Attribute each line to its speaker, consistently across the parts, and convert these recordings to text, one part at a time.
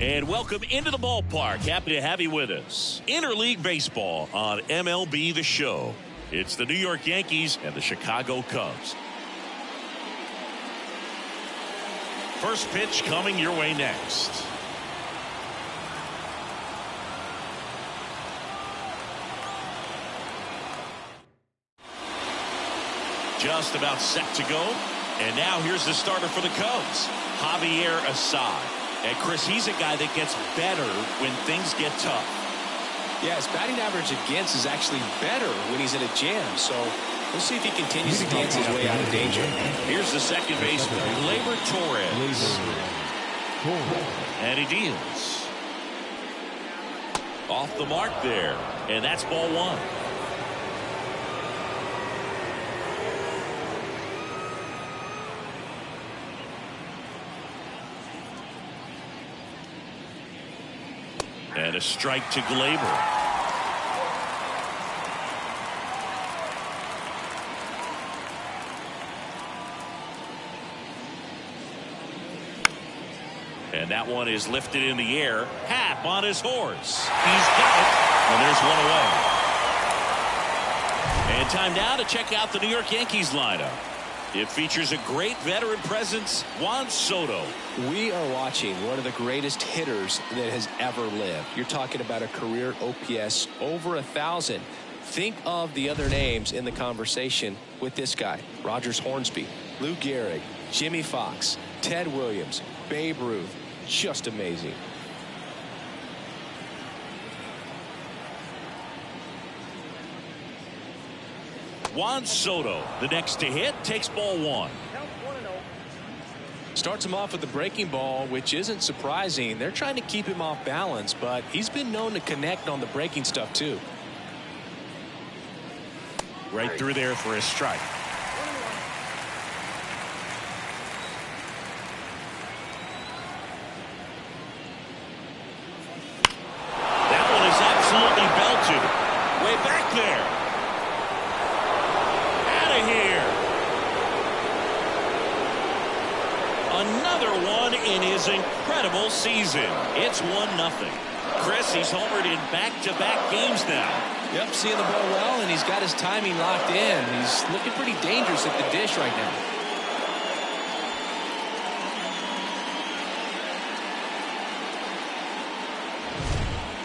Speaker 1: And welcome into the ballpark. Happy to have you with us. Interleague baseball on MLB The Show. It's the New York Yankees and the Chicago Cubs. First pitch coming your way next. Just about set to go. And now here's the starter for the Cubs, Javier Assad. And Chris, he's a guy that gets better when things get tough.
Speaker 2: Yeah, his batting average against is actually better when he's in a jam. So we'll see if he continues to dance his way out of danger.
Speaker 1: Here's the second baseman, Gleyber Torres. And he deals. Off the mark there. And that's ball one. And a strike to Gleyber. And that one is lifted in the air. Happ on his horse. He's got it. And there's one away. And time now to check out the New York Yankees lineup. It features a great veteran presence, Juan Soto.
Speaker 2: We are watching one of the greatest hitters that has ever lived. You're talking about a career OPS over 1,000. Think of the other names in the conversation with this guy. Rogers Hornsby, Lou Gehrig, Jimmy Fox, Ted Williams, Babe Ruth. Just amazing.
Speaker 1: Juan Soto, the next to hit, takes ball one.
Speaker 2: Starts him off with the breaking ball, which isn't surprising. They're trying to keep him off balance, but he's been known to connect on the breaking stuff too.
Speaker 1: Right through there for a strike. That one is absolutely belted. Way back there. Here. Another one in his incredible season. It's 1-0. Chris, he's homered in back-to-back games now.
Speaker 2: Yep, seeing the ball well, and he's got his timing locked in. He's looking pretty dangerous at the dish right now.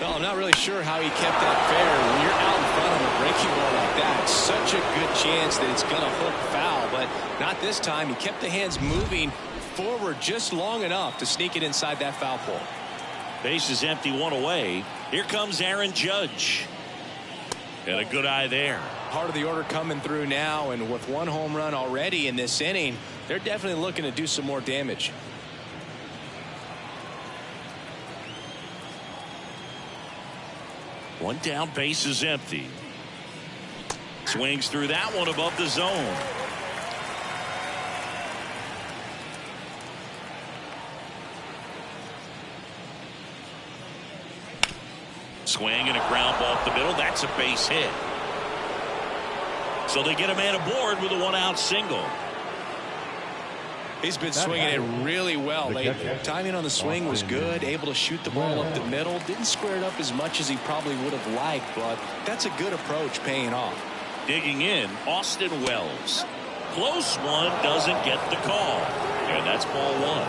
Speaker 2: Well, I'm not really sure how he kept that fair. When you're out in front of a breaking ball like that, it's such a good chance that it's going to hook foul, but not this time. He kept the hands moving forward just long enough to sneak it inside that foul pole.
Speaker 1: Base is empty, one away. Here comes Aaron Judge. Got a good eye there.
Speaker 2: Part of the order coming through now, and with one home run already in this inning, they're definitely looking to do some more damage.
Speaker 1: One down, base is empty. Swings through that one above the zone. Swing and a ground ball up the middle. That's a base hit. So they get a man aboard with a one-out single.
Speaker 2: He's been swinging it really well lately. Timing on the swing was good. Able to shoot the ball up the middle. Didn't square it up as much as he probably would have liked, but that's a good approach paying off.
Speaker 1: Digging in, Austin Wells. Close one, doesn't get the call. And that's ball one.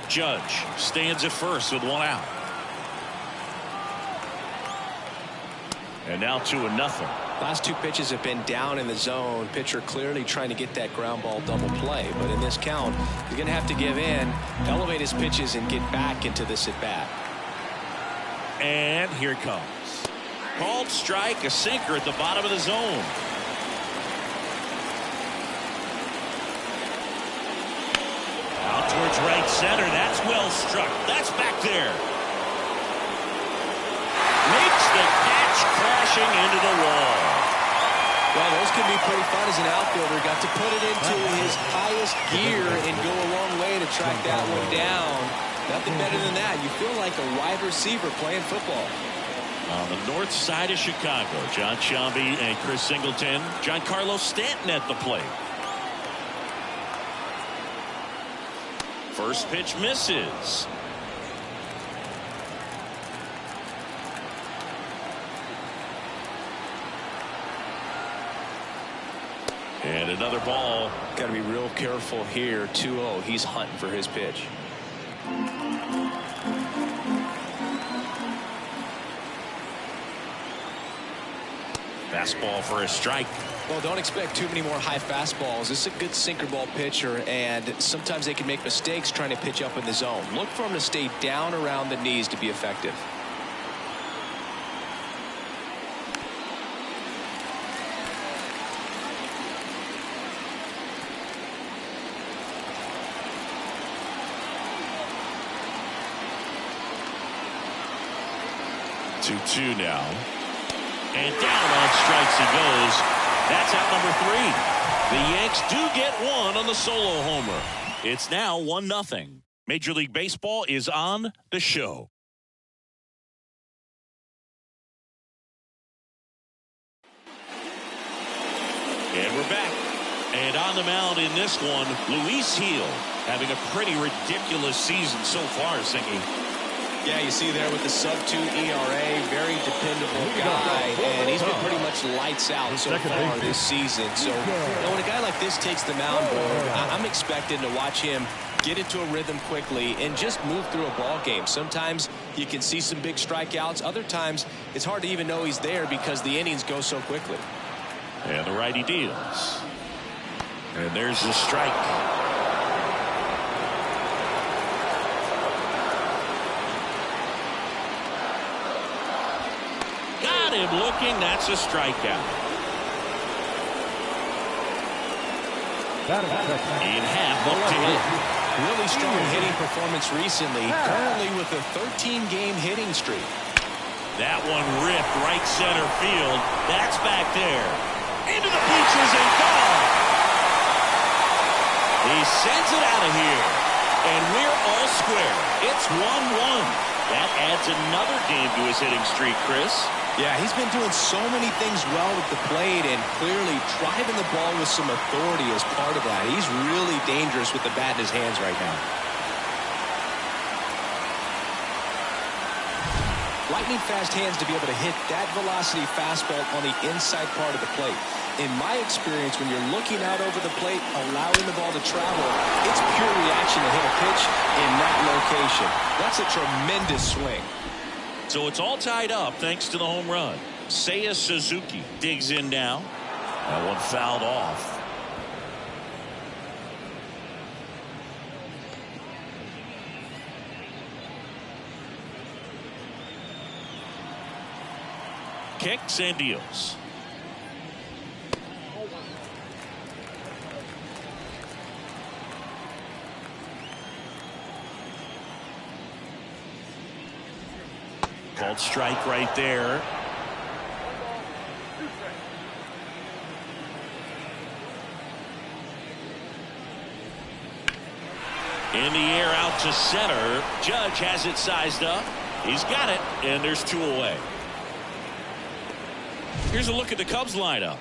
Speaker 1: Judge stands at first with one out. And now 2-0.
Speaker 2: Last two pitches have been down in the zone. Pitcher clearly trying to get that ground ball double play. But in this count, he's going to have to give in, elevate his pitches, and get back into this at bat.
Speaker 1: And here it comes. Called strike, a sinker at the bottom of the zone. Out towards right center. That's well struck. That's back there. Makes the catch, crashing into the wall.
Speaker 2: Well, those can be pretty fun as an outfielder. Got to put it into his highest gear and go a long way to track that one down. Nothing better than that. You feel like a wide receiver playing football.
Speaker 1: On the north side of Chicago, John Sciambi and Chris Singleton. Giancarlo Stanton at the plate. First pitch misses. And another ball.
Speaker 2: Got to be real careful here. 2-0. He's hunting for his pitch.
Speaker 1: Fastball for a strike.
Speaker 2: Well, don't expect too many more high fastballs. This is a good sinker ball pitcher, and sometimes they can make mistakes trying to pitch up in the zone. Look for him to stay down around the knees to be effective.
Speaker 1: Two now. And down on strikes he goes. That's out number 3. The Yanks do get one on the solo homer. It's now 1-0. Major League Baseball is on the show. And we're back. And on the mound in this one, Luis Gil having a pretty ridiculous season so far, Singy.
Speaker 2: Yeah, you see there with the sub-2 ERA, very dependable guy, and he's been pretty much lights out so far this season. So, when a guy like this takes the mound, I'm expecting to watch him get into a rhythm quickly and just move through a ball game. Sometimes you can see some big strikeouts. Other times it's hard to even know he's there because the innings go so quickly.
Speaker 1: And the righty deals. And there's the strike. Got him looking. That's a strikeout. In half, up to hit.
Speaker 2: Really strong hitting performance recently. Currently with a 13-game hitting streak.
Speaker 1: That one ripped right center field. That's back there. Into the bleachers and gone. He sends it out of here. And we're all square. It's 1-1. That adds another game to his hitting streak, Chris.
Speaker 2: Yeah, he's been doing so many things well with the plate and clearly driving the ball with some authority as part of that. He's really dangerous with the bat in his hands right now. Lightning fast hands to be able to hit that velocity fastball on the inside part of the plate. In my experience, when you're looking out over the plate, allowing the ball to travel, it's pure reaction to hit a pitch in that location. That's a tremendous swing.
Speaker 1: So it's all tied up thanks to the home run. Seiya Suzuki digs in now. That one fouled off. Kicks and deals. Called strike right there. In the air out to center. Judge has it sized up. He's got it, and there's 2 away. Here's a look at the Cubs lineup.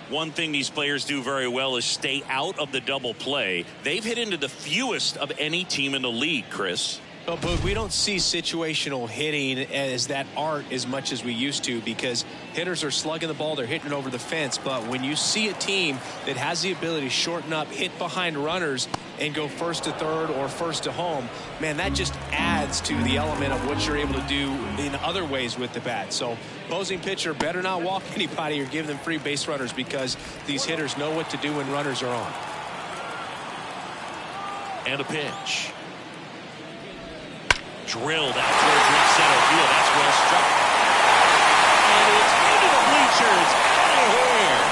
Speaker 1: One thing these players do very well is stay out of the double play. They've hit into the fewest of any team in the league, Chris.
Speaker 2: Oh, but we don't see situational hitting as that art as much as we used to because hitters are slugging the ball, they're hitting it over the fence. But when you see a team that has the ability to shorten up, hit behind runners, and go first to third or first to home, man, that just adds to the element of what you're able to do in other ways with the bat. So opposing pitcher better not walk anybody or give them free base runners because these hitters know what to do when runners are on.
Speaker 1: And a pitch. Drilled out towards right center field. That's well struck. And it's into the bleachers. Out of here.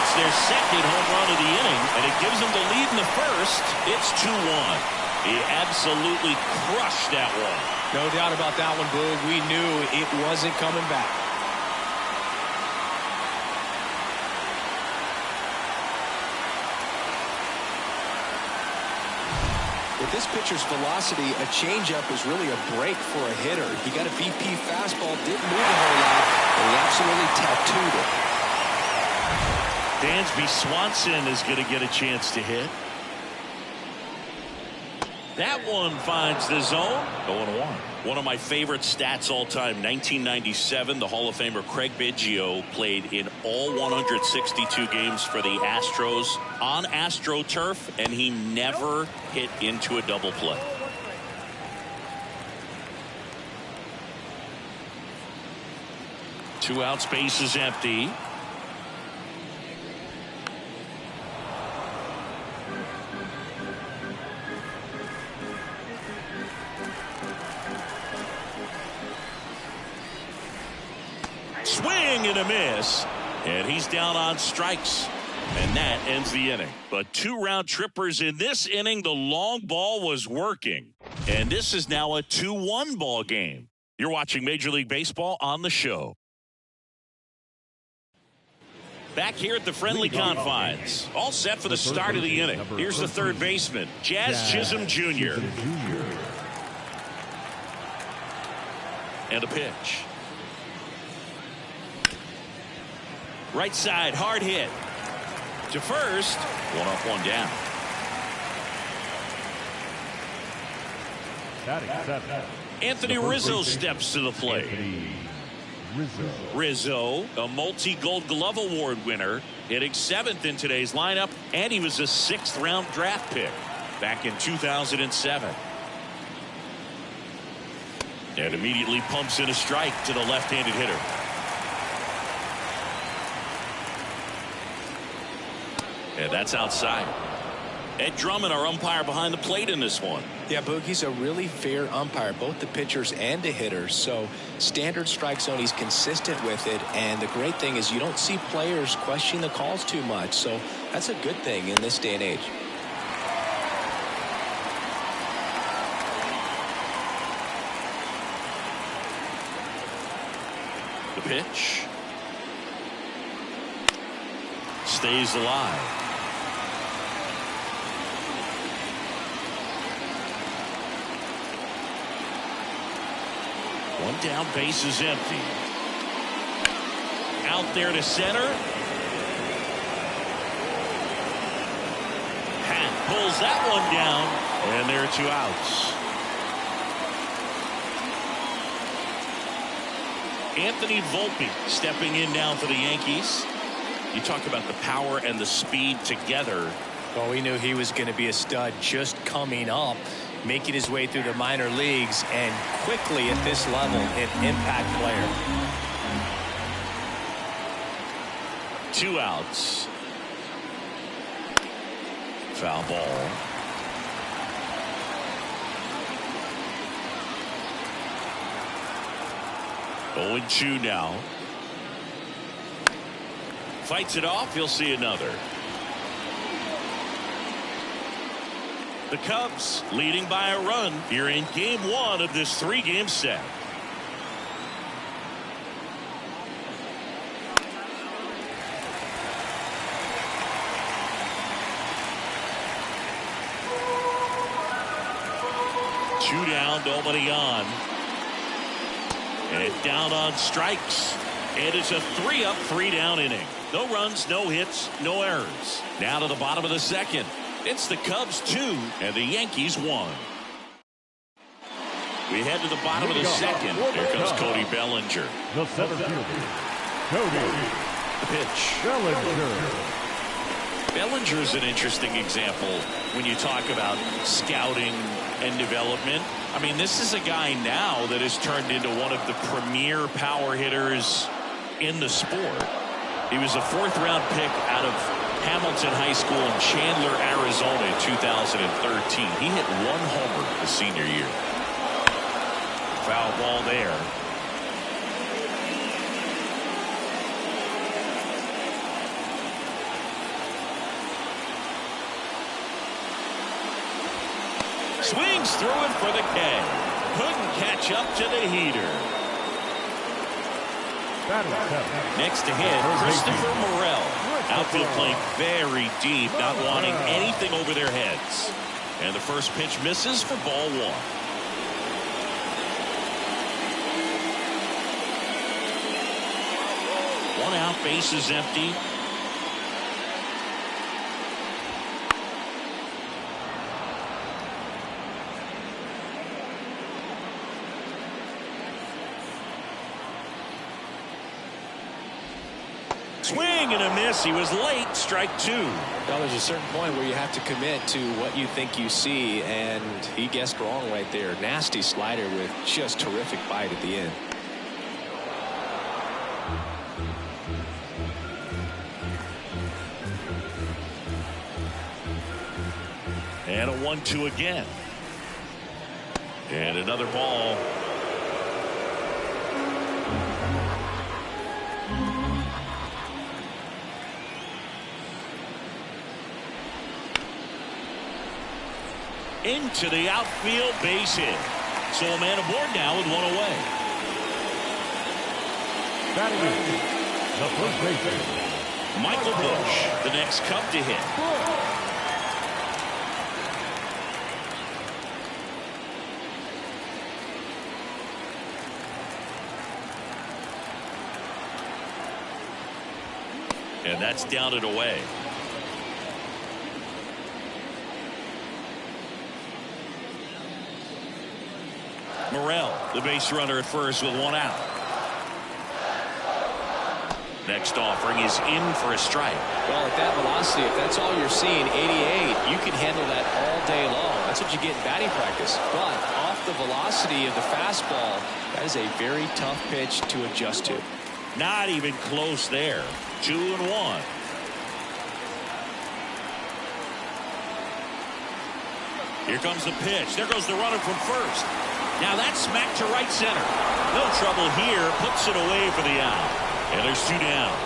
Speaker 1: It's their second home run of the inning, and it gives them the lead in the first. It's 2-1. He absolutely crushed that one.
Speaker 2: No doubt about that one, Boog. We knew it wasn't coming back. With this pitcher's velocity, a changeup is really a break for a hitter. He got a VP fastball, didn't move a whole lot, but he absolutely tattooed it.
Speaker 1: Dansby Swanson is going to get a chance to hit. That one finds the zone. 0-1. One of my favorite stats all time, 1997, the Hall of Famer Craig Biggio played in all 162 games for the Astros on AstroTurf, and he never hit into a double play. Two outs, base is empty. Swing and a miss, and he's down on strikes, and that ends the inning. But 2 round trippers in this inning. The long ball was working, and this is now a 2-1 ball game. You're watching Major League Baseball on the show. Back here at the friendly confines, all set for the start of the inning. Here's the third baseman, Jazz Chisholm Jr. And a pitch. Right side, hard hit. To first, 1 up, 1 down. Anthony Rizzo steps to the plate. Rizzo, a multi-Gold Glove Award winner, hitting 7th in today's lineup, and he was a 6th round draft pick back in 2007. And immediately pumps in a strike to the left-handed hitter. And that's outside. Ed Drummond, our umpire behind the plate in this one.
Speaker 2: Yeah, Boog, he's a really fair umpire, both the pitchers and the hitters. So standard strike zone, he's consistent with it. And the great thing is you don't see players question the calls too much. So that's a good thing in this day and age.
Speaker 1: The pitch. Stays alive. One down, base is empty. Out there to center. Pat pulls that one down, and there are 2 outs. Anthony Volpe stepping in now for the Yankees. You talk about the power and the speed together.
Speaker 2: Well, we knew he was going to be a stud just coming up, making his way through the minor leagues, and quickly at this level, an impact player.
Speaker 1: 2 outs. Foul ball. Oh, 0-2 now. Fights it off. He'll see another. The Cubs leading by a run here in game 1 of this 3-game set. Two down, nobody on. And it's down on strikes. And it's a 3-up, 3-down inning. No runs, no hits, no errors. Now to the bottom of the second. It's the Cubs 2 and the Yankees 1. We head to the bottom of the second. Here comes Cody Bellinger.
Speaker 3: The center fielder, Cody.
Speaker 1: The pitch. Bellinger is an interesting example when you talk about scouting and development. I mean, this is a guy now that has turned into one of the premier power hitters in the sport. He was a 4th round pick out of Hamilton High School in Chandler, Arizona in 2013. He hit 1 homer his senior year. Foul ball there. Swings through it for the K. Couldn't catch up to the heater. Next to hit, Christopher Morel. Outfield playing very deep, not wanting anything over their heads. And the first pitch misses for ball 1. 1 out, base is empty. Swing and a miss. He was late. Strike two.
Speaker 2: Well, there's a certain point where you have to commit to what you think you see, and he guessed wrong right there. Nasty slider with just terrific bite at the end.
Speaker 1: And a 1-2 again. And another ball. Into the outfield, base hit. So a man aboard now with one away.
Speaker 3: Batting in, the first baseman,
Speaker 1: Michael Busch, the next Cub to hit. And that's down and away. Morel, the base runner at first with one out. Next offering is in for a strike.
Speaker 2: Well, at that velocity, if that's all you're seeing, 88, you can handle that all day long. That's what you get in batting practice. But off the velocity of the fastball, that is a very tough pitch to adjust to.
Speaker 1: Not even close there. 2-1. Here comes the pitch. There goes the runner from first. Now that's smacked to right center. No trouble here. Puts it away for the out. And there's two down.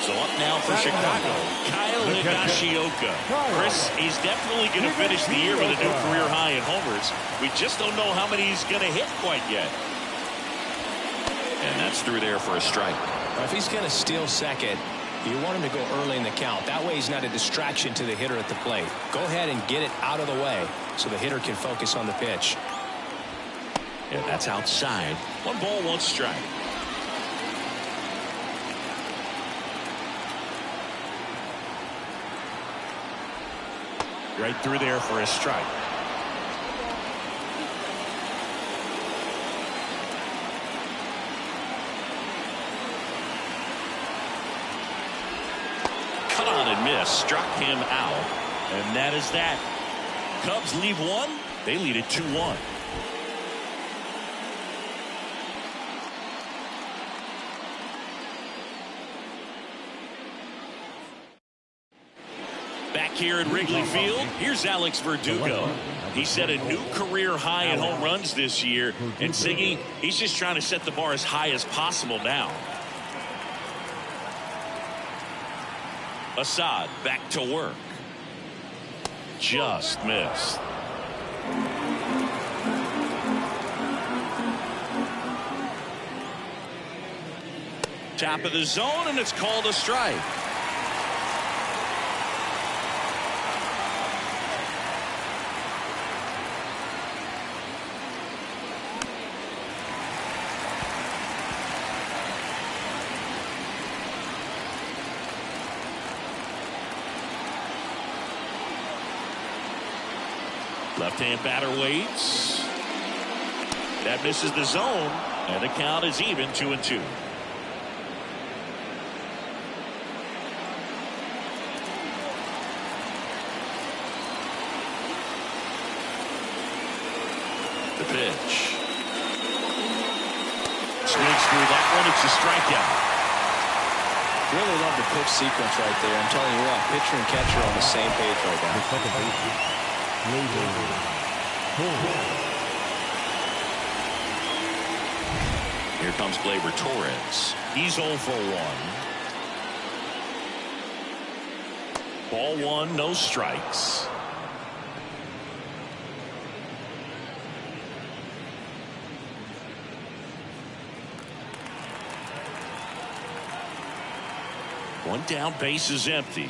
Speaker 1: So up now for Chicago, Kyle Higashioka. Chris, he's definitely going to finish the year with a new career high in homers. We just don't know how many he's going to hit quite yet. And that's through there for a strike.
Speaker 2: If he's going to steal second, you want him to go early in the count. That way he's not a distraction to the hitter at the plate. Go ahead and get it out of the way so the hitter can focus on the pitch.
Speaker 1: And that's outside. 1 ball, 1 strike. Right through there for a strike. Cut on and miss. Struck him out. And that is that. Cubs leave one. They lead it 2-1. Back here at Wrigley Field, here's Alex Verdugo. He set a new career high in home runs this year. And Sigue, he's just trying to set the bar as high as possible now. Assad back to work. Just missed. Top of the zone, and it's called a strike. Left-hand batter waits. That misses the zone, and the count is even 2-2. The pitch. Swings through that one. It's a strikeout.
Speaker 2: Really love the pitch sequence right there. I'm telling you what, pitcher and catcher are on the same page right now.
Speaker 1: Here comes Gleyber Torres. He's 0 for 1. Ball 1, no strikes. One down, base is empty.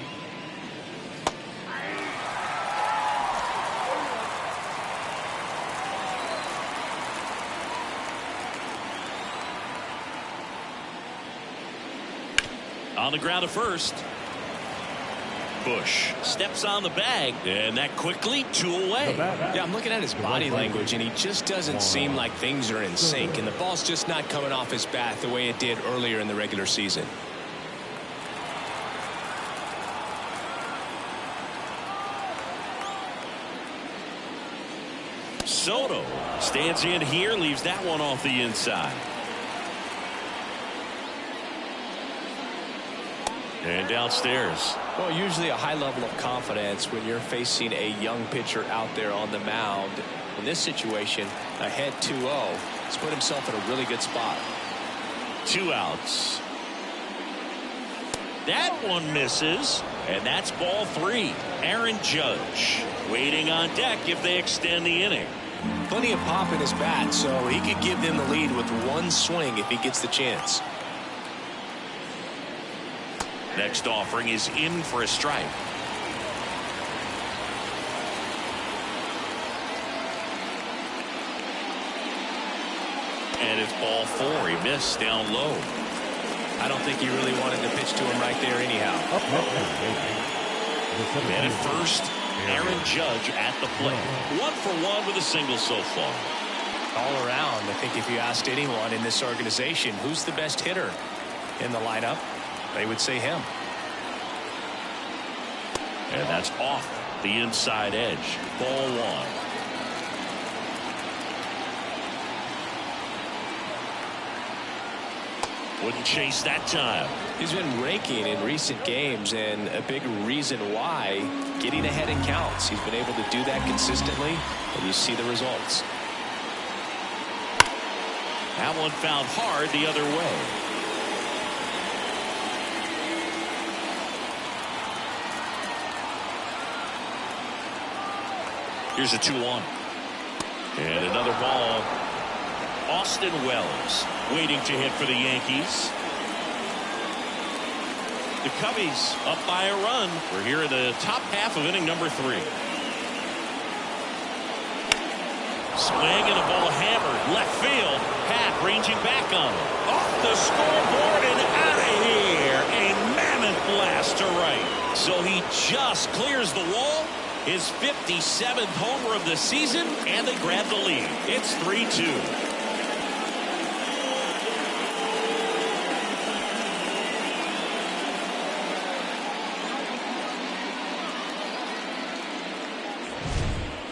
Speaker 1: On the ground at first. Bush steps on the bag, and that quickly 2 away.
Speaker 2: Yeah, I'm looking at his body language, and he just doesn't seem like things are in sync, and the ball's just not coming off his bat the way it did earlier in the regular season.
Speaker 1: Soto stands in here, leaves that one off the inside. And downstairs.
Speaker 2: Well, usually a high level of confidence when you're facing a young pitcher out there on the mound. In this situation, ahead 2-0, he's put himself in a really good spot.
Speaker 1: 2 outs. That one misses, and that's ball 3. Aaron Judge waiting on deck if they extend the inning.
Speaker 2: Plenty of pop in his bat, so he could give them the lead with one swing if he gets the chance.
Speaker 1: Next offering is in for a strike. And it's ball 4. He missed down low.
Speaker 2: I don't think he really wanted to pitch to him right there anyhow.
Speaker 1: And at first, Aaron Judge at the plate. 1 for 1 with a single so far.
Speaker 2: All around, I think if you asked anyone in this organization who's the best hitter in the lineup, they would say him.
Speaker 1: And that's off the inside edge. Ball 1. Wouldn't chase that time.
Speaker 2: He's been raking in recent games, and a big reason why, getting ahead in counts. He's been able to do that consistently, and you see the results.
Speaker 1: That one fouled hard the other way. Here's a 2-1. And another ball. Austin Wells waiting to hit for the Yankees. The Cubbies up by a run. We're here in the top half of inning number 3. Swing and a ball hammered left field. Pat ranging back on it. Off the scoreboard and out of here. A mammoth blast to right. So he just clears the wall. His 57th homer of the season, and they grab the lead. It's 3-2.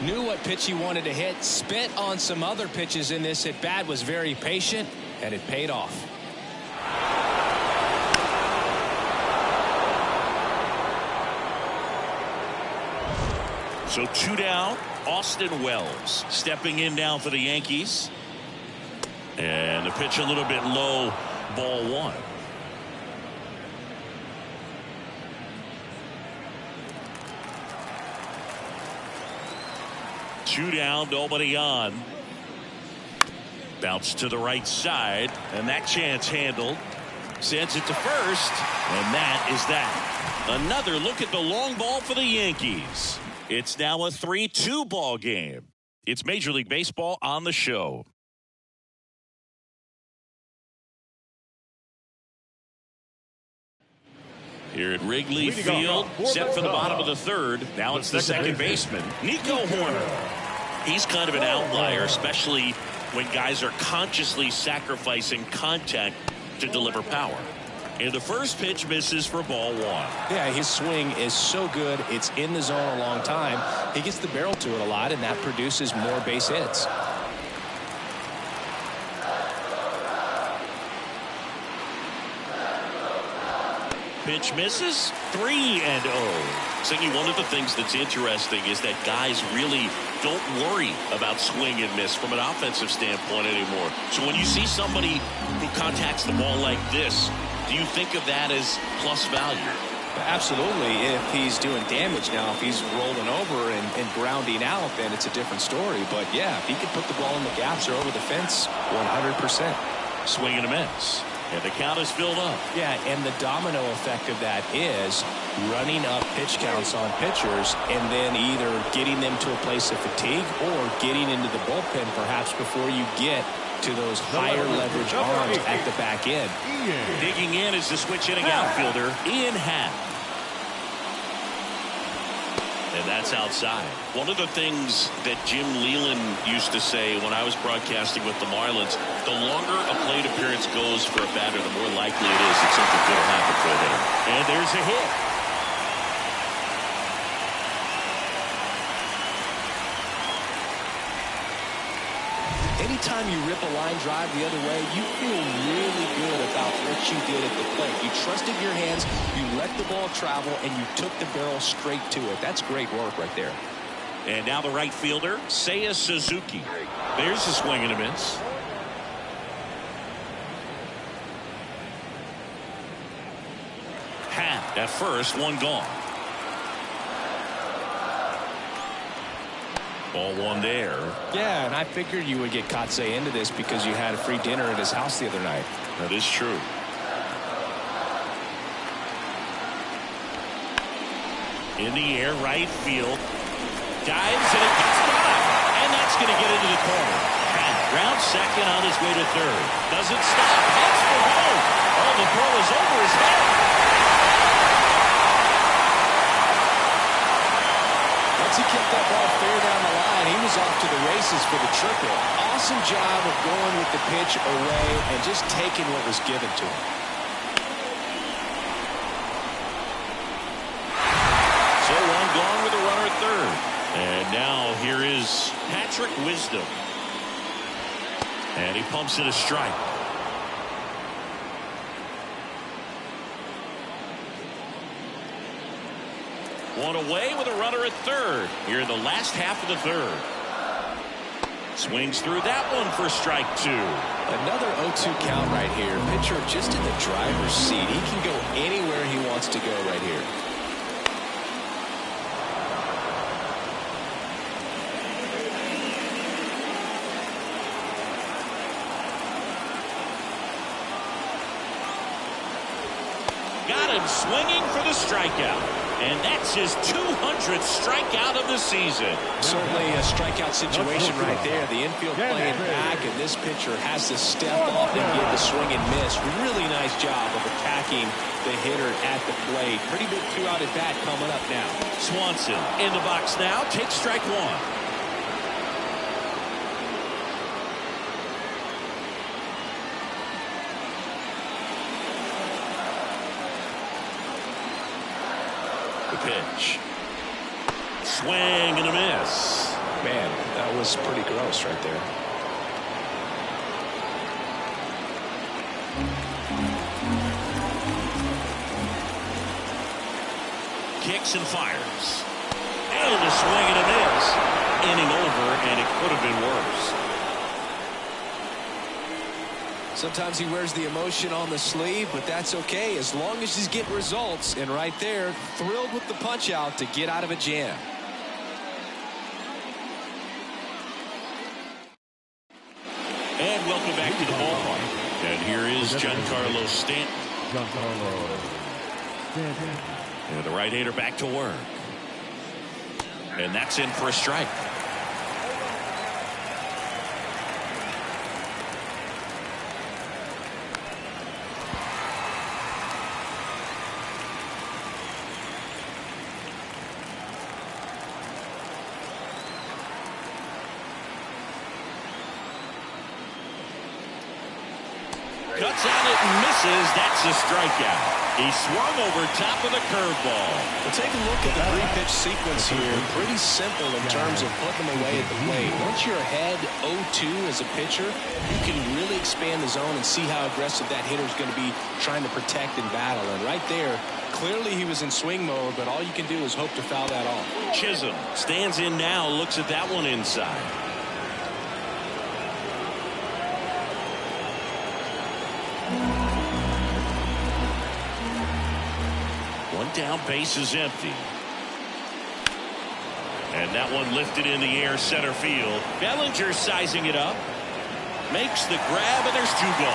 Speaker 2: Knew what pitch he wanted to hit, spit on some other pitches in this at bat, was very patient, and it paid off.
Speaker 1: So 2 down. Austin Wells stepping in now for the Yankees. And the pitch a little bit low. Ball 1. Two down, nobody on. Bounce to the right side, and that chance handled. Sends it to first, and that is that. Another look at the long ball for the Yankees. It's now a 3-2 ball game. It's Major League Baseball on the show. Here at Wrigley Field, set for the bottom of the 3rd. Now it's the second baseman, Nico Hoerner. He's kind of an outlier, especially when guys are consciously sacrificing contact to deliver power. And the first pitch misses for ball 1.
Speaker 2: Yeah, his swing is so good. It's in the zone a long time. He gets the barrel to it a lot, and that produces more base hits.
Speaker 1: Pitch misses. 3-0. Siggy, one of the things that's interesting is that guys really don't worry about swing and miss from an offensive standpoint anymore. So when you see somebody who contacts the ball like this, do you think of that as plus value?
Speaker 2: Absolutely. If he's doing damage now, if he's rolling over and grounding out, then it's a different story. But yeah, if he can put the ball in the gaps or over the fence, 100%.
Speaker 1: Swing and a miss. And the count is filled up.
Speaker 2: Yeah, and the domino effect of that is running up pitch counts on pitchers and then either getting them to a place of fatigue or getting into the bullpen perhaps before you get to those higher leverage arms at the back end.
Speaker 1: Digging in is the switch hitting outfielder, Ian Happ. And that's outside. One of the things that Jim Leland used to say when I was broadcasting with the Marlins, the longer a plate appearance goes for a batter, the more likely it is that something good will happen for a hitter. And there's a hit.
Speaker 2: Anytime you rip a line drive the other way, you feel really good about what you did at the plate. You trusted your hands, you let the ball travel, and you took the barrel straight to it. That's great work right there.
Speaker 1: And now the right fielder, Seiya Suzuki. There's a swing and a miss. Hat at first, one gone. Ball one there.
Speaker 2: Yeah, and I figured you would get Kotsay into this because you had a free dinner at his house the other night.
Speaker 1: That is true. In the air, right field. Dives and it gets by. And that's going to get into the corner. Round second on his way to third. Doesn't stop. Heads for home. Oh, the throw is over his head.
Speaker 2: Once he kicked that ball fair down the line, he was off to the races for the triple. Awesome job of going with the pitch away and just taking what was given to him.
Speaker 1: So one gone with a runner at third. And now here is Patrick Wisdom. And he pumps in a strike. One away with a runner at third here in the last half of the third. Swings through that one for strike two.
Speaker 2: Another 0-2 count right here. Pitcher just in the driver's seat. He can go anywhere he wants to go right here.
Speaker 1: Got him swinging for the strikeout. And that's his 200th strikeout of the season.
Speaker 2: Certainly a strikeout situation right there. The infield playing back, and this pitcher has to step off and get the swing and miss. Really nice job of attacking the hitter at the plate. Pretty big two-out at bat coming up now.
Speaker 1: Swanson in the box now. Takes strike one. Pitch. Swing and a miss.
Speaker 2: Man, that was pretty gross right there.
Speaker 1: Kicks and fires. And a swing and a miss. Inning over, and it could have been worse.
Speaker 2: Sometimes he wears the emotion on the sleeve, but that's okay as long as he's getting results. And right there, thrilled with the punch out to get out of a jam.
Speaker 1: And welcome back to the ballpark. And here is Giancarlo Stanton. And the right-hander back to work. And that's in for a strike. Cuts on it and misses. That's a strikeout. He swung over top of the curveball.
Speaker 2: Well, take a look at the three-pitch sequence here. Pretty simple in terms of putting them away at the plate. Once you're ahead 0-2 as a pitcher, you can really expand the zone and see how aggressive that hitter is going to be trying to protect and battle. And right there, clearly he was in swing mode, but all you can do is hope to foul that off.
Speaker 1: Chisholm stands in now, looks at that one inside. Down, base is empty. And that one lifted in the air, center field. Bellinger sizing it up. Makes the grab, and there's two gone.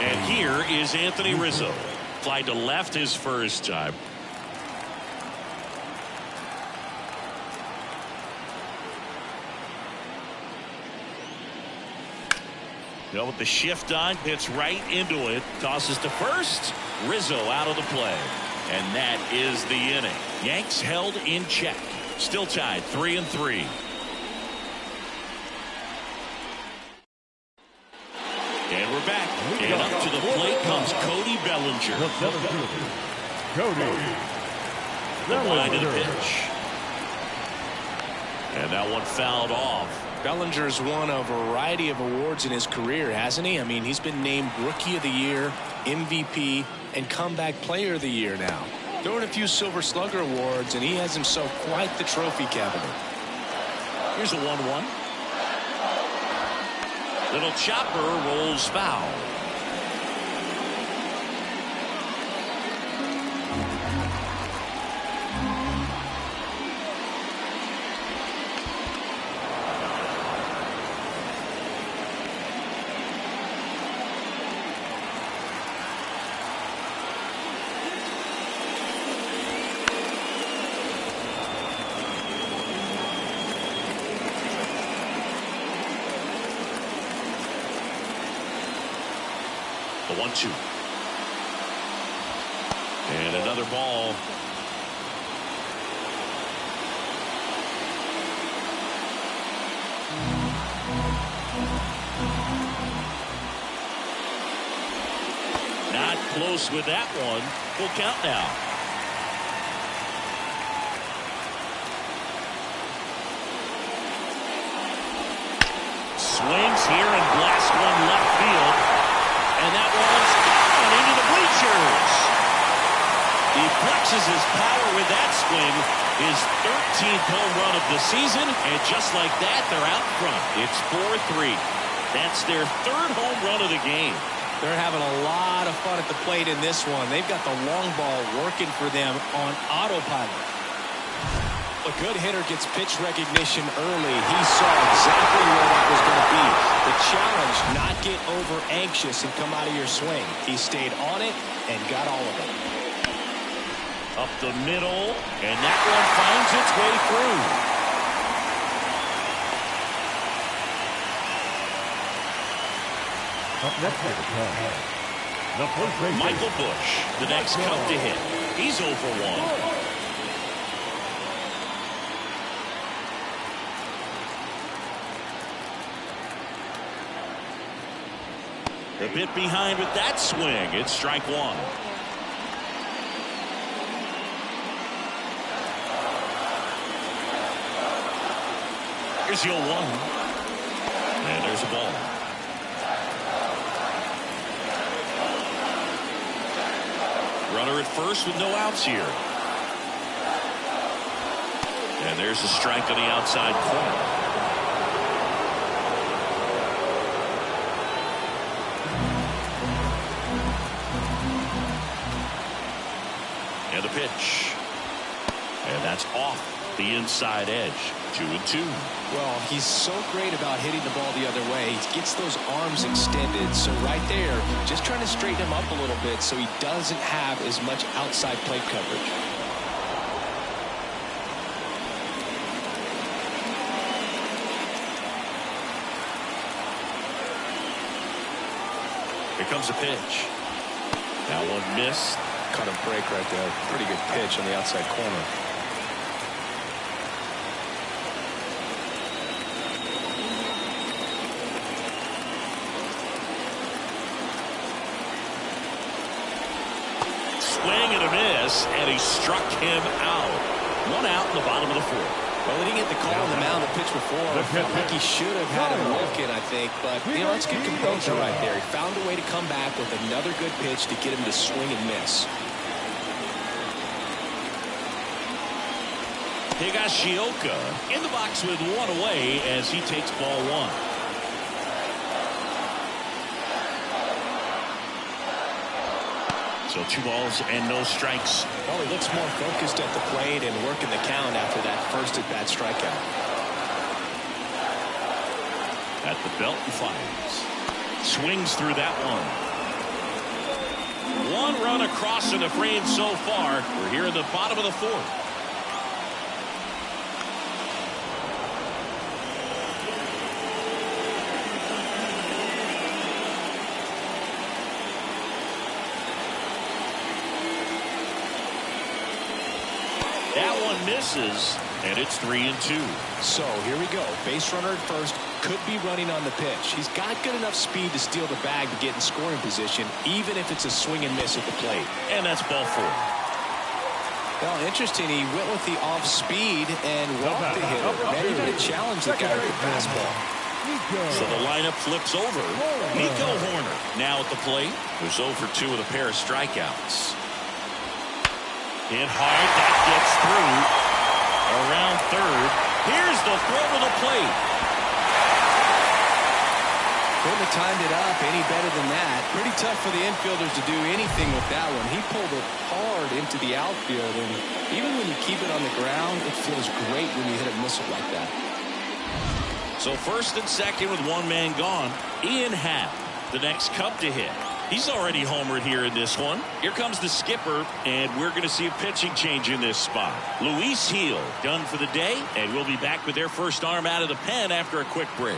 Speaker 1: And here is Anthony Rizzo. Fly to left his first time. Well, with the shift on, hits right into it. Tosses to first. Rizzo out of the play. And that is the inning. Yanks held in check. Still tied 3-3. And we're back. And up to the plate comes Cody Bellinger.
Speaker 3: Cody.
Speaker 1: The line of the pitch. And that one fouled off.
Speaker 2: Bellinger's won a variety of awards in his career, hasn't he? I mean, he's been named Rookie of the Year, MVP, and Comeback Player of the Year now. Throwing a few Silver Slugger awards, and he has himself quite the trophy cabinet.
Speaker 1: Here's a 1-1. Little chopper rolls foul. The 1-2. And another ball. Not close with that one. Full count now. Swings here and blasts one left field. And that one's gone into the bleachers. He flexes his power with that swing. His 13th home run of the season. And just like that, they're out front. It's 4-3. That's their third home run of the game.
Speaker 2: They're having a lot of fun at the plate in this one. They've got the long ball working for them on autopilot. A good hitter gets pitch recognition early. He saw exactly where that was going to be. The challenge, not get over anxious and come out of your swing. He stayed on it and got all of it.
Speaker 1: Up the middle, and that one finds its way through.
Speaker 3: Up next at the first base.
Speaker 1: Michael Busch, the next Cub to hit. He's 0 for 1. A bit behind with that swing. It's strike one. Here's the 0-1. And there's a ball. Runner at first with no outs here. And there's a strike on the outside corner. And the pitch. And that's off the inside edge. 2-2.
Speaker 2: Well, he's so great about hitting the ball the other way. He gets those arms extended. So right there, just trying to straighten him up a little bit so he doesn't have as much outside plate coverage.
Speaker 1: Here comes a pitch. That one missed.
Speaker 2: Cut a break right there. Pretty good pitch on the outside corner.
Speaker 1: Swing and a miss, and he struck him out. One out in the bottom of the fourth.
Speaker 2: Well, he didn't get the call on the mound the pitch before. Felt like he should have had him looking, I think. But, you know, it's good composure right there. He found a way to come back with another good pitch to get him to swing and miss.
Speaker 1: Higashioka in the box with one away as he takes ball one. So 2 balls and no strikes.
Speaker 2: Well, he looks more focused at the plate and working the count after that first at-bat strikeout.
Speaker 1: At the belt and fires. Swings through that one. 1 run across in the frame so far. We're here in the bottom of the fourth. That one misses, and it's 3-2.
Speaker 2: So here we go. Base runner at first, could be running on the pitch. He's got good enough speed to steal the bag to get in scoring position, even if it's a swing and miss at the plate.
Speaker 1: And that's ball 4.
Speaker 2: Well, interesting. He went with the off speed and walked the hitter. Maybe going to challenge the guy with the fastball.
Speaker 1: So the lineup flips over. Nico Horner now at the plate, who's 0 for 2 with a pair of strikeouts. Hit hard, that gets through. Around third. Here's the throw to the plate.
Speaker 2: Couldn't have timed it up any better than that. Pretty tough for the infielders to do anything with that one. He pulled it hard into the outfield, and even when you keep it on the ground, it feels great when you hit a missile like that.
Speaker 1: So first and second with one man gone. Ian Happ, the next Cub to hit. He's already homered here in this one. Here comes the skipper, and we're going to see a pitching change in this spot. Luis Heel done for the day, and we'll be back with their first arm out of the pen after a quick break.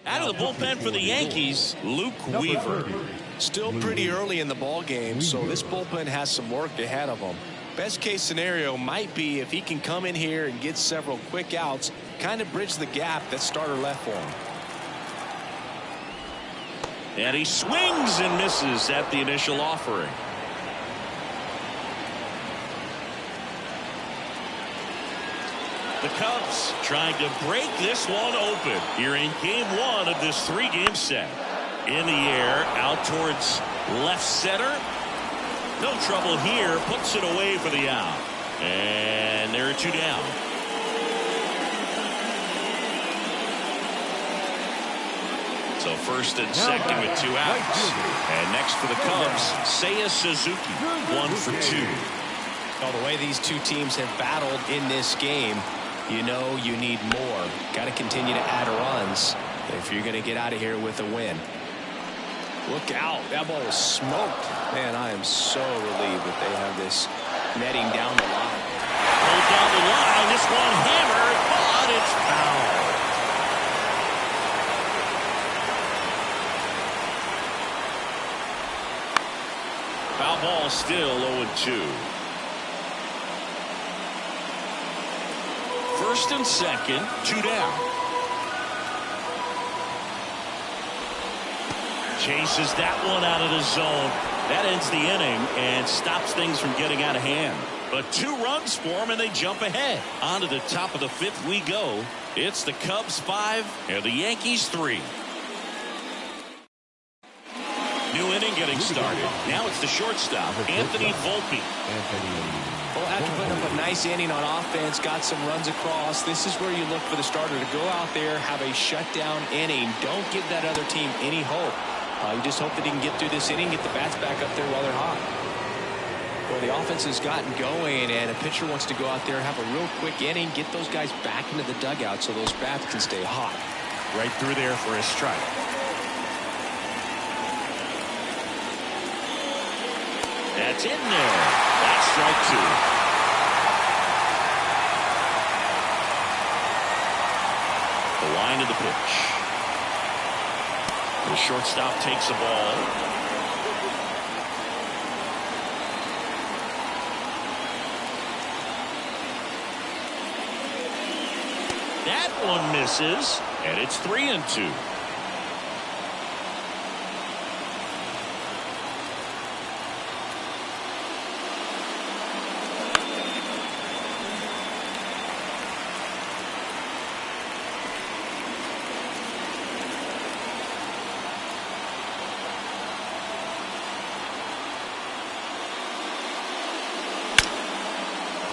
Speaker 1: Out of the bullpen for the Yankees, Luke Weaver.
Speaker 2: Still pretty early in the ball game, so this bullpen has some work ahead of them. Best case scenario might be if he can come in here and get several quick outs, kind of bridge the gap that starter left for him.
Speaker 1: And he swings and misses at the initial offering. The Cubs trying to break this one open here in game 1 of this 3-game set. In the air, out towards left center. No trouble here. Puts it away for the out. And there are 2 down. So first and second with 2 outs. And next for the Cubs, Seiya Suzuki. 1 for 2.
Speaker 2: Well, the way these two teams have battled in this game, you know you need more. Got to continue to add runs if you're going to get out of here with a win. Look out. That ball was smoked. Man, I am so relieved that they have this netting down the line.
Speaker 1: Pulled down the line. This one hammered, but it's foul. Foul ball still 0-2. First and second, 2 down. Chases that one out of the zone. That ends the inning and stops things from getting out of hand. But 2 runs for them, and they jump ahead. On to the top of the 5th we go. It's the Cubs 5 and the Yankees 3. New inning getting started. Now it's the shortstop, Anthony Volpe.
Speaker 2: Well, after putting up a nice inning on offense, got some runs across, this is where you look for the starter to go out there, have a shutdown inning. Don't give that other team any hope. You just hope that he can get through this inning, get the bats back up there while they're hot. Well, the offense has gotten going, and a pitcher wants to go out there, have a real quick inning, get those guys back into the dugout so those bats can stay hot.
Speaker 1: Right through there for a strike. That's in there. That's strike 2. The line of the pitch. The shortstop takes the ball. That one misses, and it's 3-2.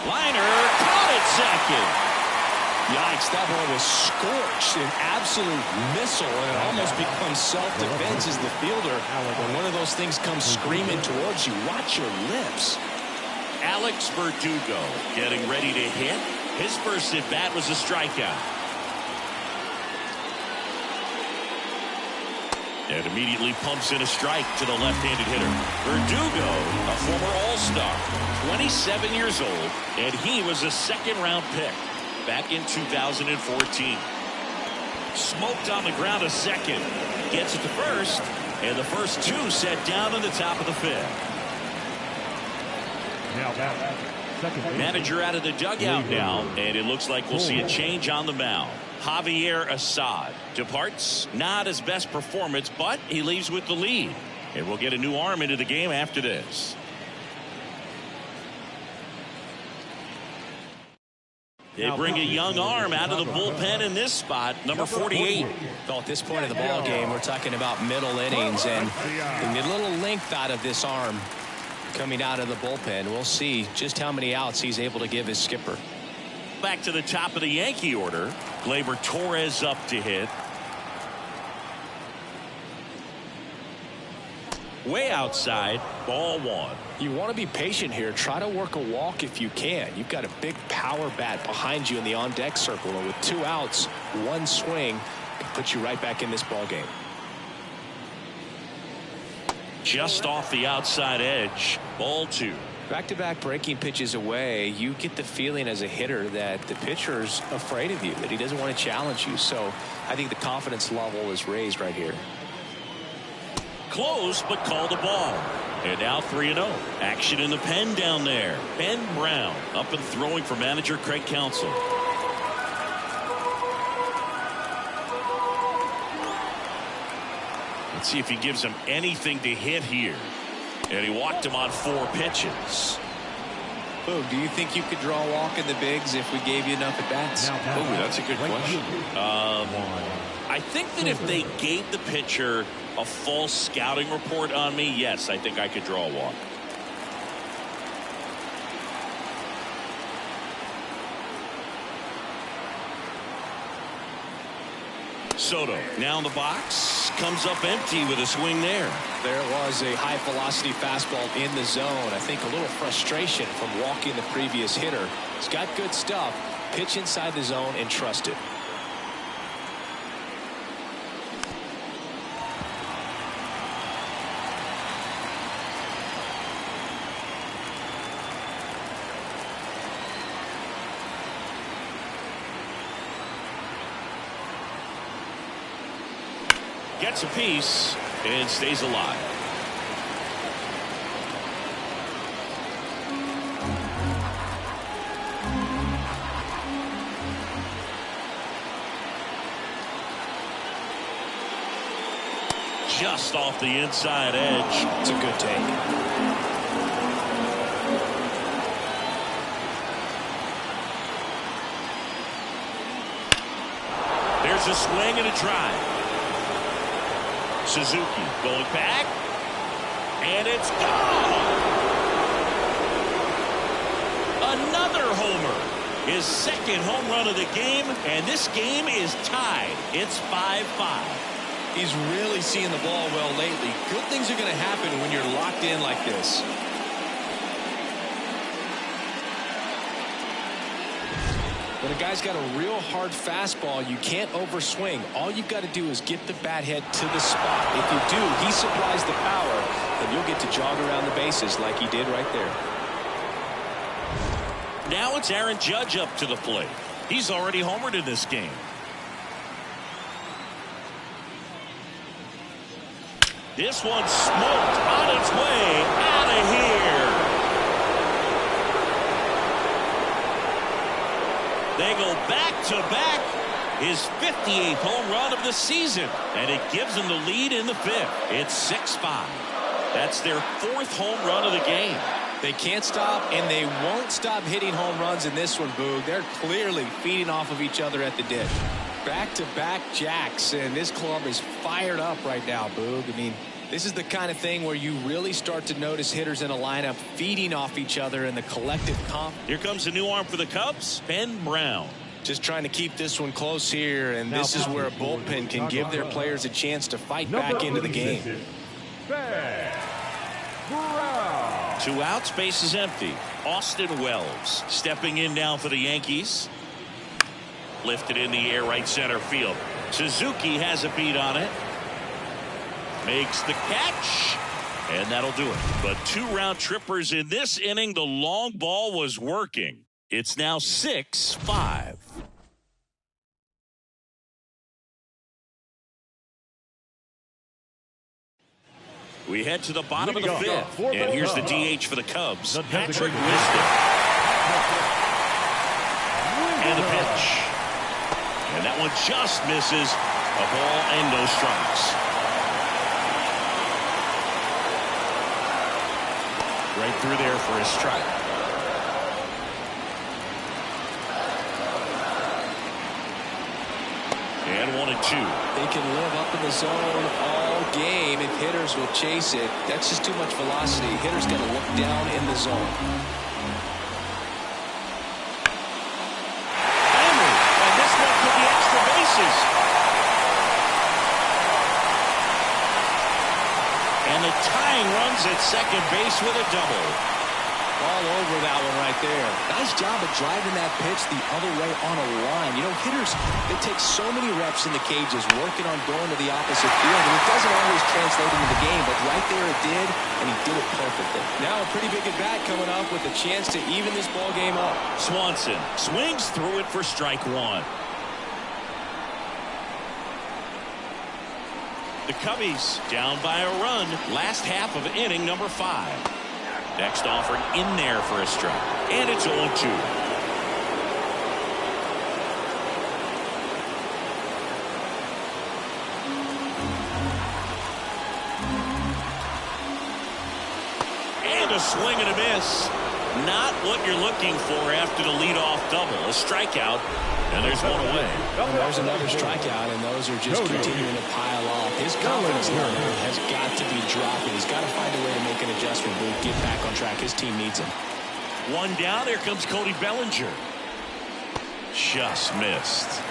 Speaker 1: Liner caught at second.
Speaker 2: Yikes, that ball was scorched, an absolute missile, and it almost becomes self-defense as the fielder. When one of those things comes screaming towards you, watch your lips.
Speaker 1: Alex Verdugo getting ready to hit. His first at bat was a strikeout. And immediately pumps in a strike to the left-handed hitter. Verdugo, a former All-Star, 27 years old, and he was a second-round pick back in 2014. Smoked on the ground a second. Gets it to first. And the first two set down in the top of the fifth.
Speaker 3: Now back. Second base.
Speaker 1: Manager out of the dugout now. And it looks like we'll see a change on the mound. Javier Assad departs. Not his best performance, but he leaves with the lead. And we'll get a new arm into the game after this. They bring a young arm out of the bullpen in this spot, number 48.
Speaker 2: Well, at this point of the ball game, we're talking about middle innings, and a little length out of this arm coming out of the bullpen. We'll see just how many outs he's able to give his skipper.
Speaker 1: Back to the top of the Yankee order. Gleyber Torres up to hit. Way outside, ball one.
Speaker 2: You want to be patient here. Try to work a walk if you can. You've got a big power bat behind you in the on-deck circle, and with 2 outs, 1 swing can put you right back in this ball game.
Speaker 1: Just off the outside edge, ball 2.
Speaker 2: Back-to-back breaking pitches away, you get the feeling as a hitter that the pitcher's afraid of you, that he doesn't want to challenge you. So I think the confidence level is raised right here.
Speaker 1: Close, but called a ball. And now 3-0. Action in the pen down there. Ben Brown up and throwing for manager Craig Counsell. Let's see if he gives him anything to hit here. And he walked him on 4 pitches.
Speaker 2: Boo, do you think you could draw a walk in the bigs if we gave you enough at bats?
Speaker 1: Oh, that's a good question. I think that if they gave the pitcher a full scouting report on me, yes, I think I could draw a walk. Soto now in the box, comes up empty with a swing there.
Speaker 2: There was a high velocity fastball in the zone. I think a little frustration from walking the previous hitter. He's got good stuff. Pitch inside the zone and trust it.
Speaker 1: Gets a piece and stays alive. Just off the inside edge.
Speaker 2: It's a good take.
Speaker 1: There's a swing and a drive. Suzuki going back, and it's gone. Another homer. His second home run of the game, and this game is tied. It's 5-5.
Speaker 2: He's really seeing the ball well lately. Good things are going to happen when you're locked in like this. When a guy's got a real hard fastball, you can't overswing. All you've got to do is get the bat head to the spot. If you do, he supplies the power, and you'll get to jog around the bases like he did right there.
Speaker 1: Now it's Aaron Judge up to the plate. He's already homered in this game. This one's smoked on its way out of here. They go back-to-back, his 58th home run of the season, and it gives them the lead in the 5th. It's 6-5. That's their 4th home run of the game.
Speaker 2: They can't stop, and they won't stop hitting home runs in this one, Boog. They're clearly feeding off of each other at the dish. Back-to-back jacks, and this club is fired up right now, Boog. I mean, this is the kind of thing where you really start to notice hitters in a lineup feeding off each other in the collective comp.
Speaker 1: Here comes a new arm for the Cubs, Ben Brown.
Speaker 2: Just trying to keep this one close here, and this is where a bullpen can give their players a chance to fight back into the game.
Speaker 3: Ben Brown.
Speaker 1: 2 outs, base is empty. Austin Wells stepping in now for the Yankees. Lifted in the air, right center field. Suzuki has a beat on it. Makes the catch, and that'll do it. But 2 round trippers in this inning. The long ball was working. It's now 6-5. We head to the bottom of the
Speaker 3: Leading
Speaker 1: fifth.
Speaker 3: off,
Speaker 1: And here's the DH for the Cubs,
Speaker 3: The
Speaker 1: Patrick
Speaker 3: designated
Speaker 1: Wisdom. And the pitch. And that one just misses. A ball and no strikes. Right through there for a strike. And 1-2.
Speaker 2: They can live up in the zone all game if hitters will chase it. That's just too much velocity. Hitters got to look down in the zone.
Speaker 1: Hammered. And this one could be extra bases. And the tying runs at second base with a double.
Speaker 2: All over that one right there. Nice job of driving that pitch the other way on a line. You know, hitters, they take so many reps in the cages working on going to the opposite field, and it doesn't always translate into the game, but right there it did, and he did it perfectly. Now a pretty big at-bat coming up with a chance to even this ball game up.
Speaker 1: Swanson swings through it for strike one. The Cubbies down by a run. Last half of inning number 5. Next offering in there for a strike. And it's 0-2. And a swing and a miss. Not what you're looking for after the leadoff double. A strikeout. And there's one away.
Speaker 2: And there's another strikeout, and those are just continuing to pile off. His confidence level has got to be dropping. He's got to find a way to make an adjustment, but get back on track. His team needs him.
Speaker 1: One down. Here comes Cody Bellinger. Just missed.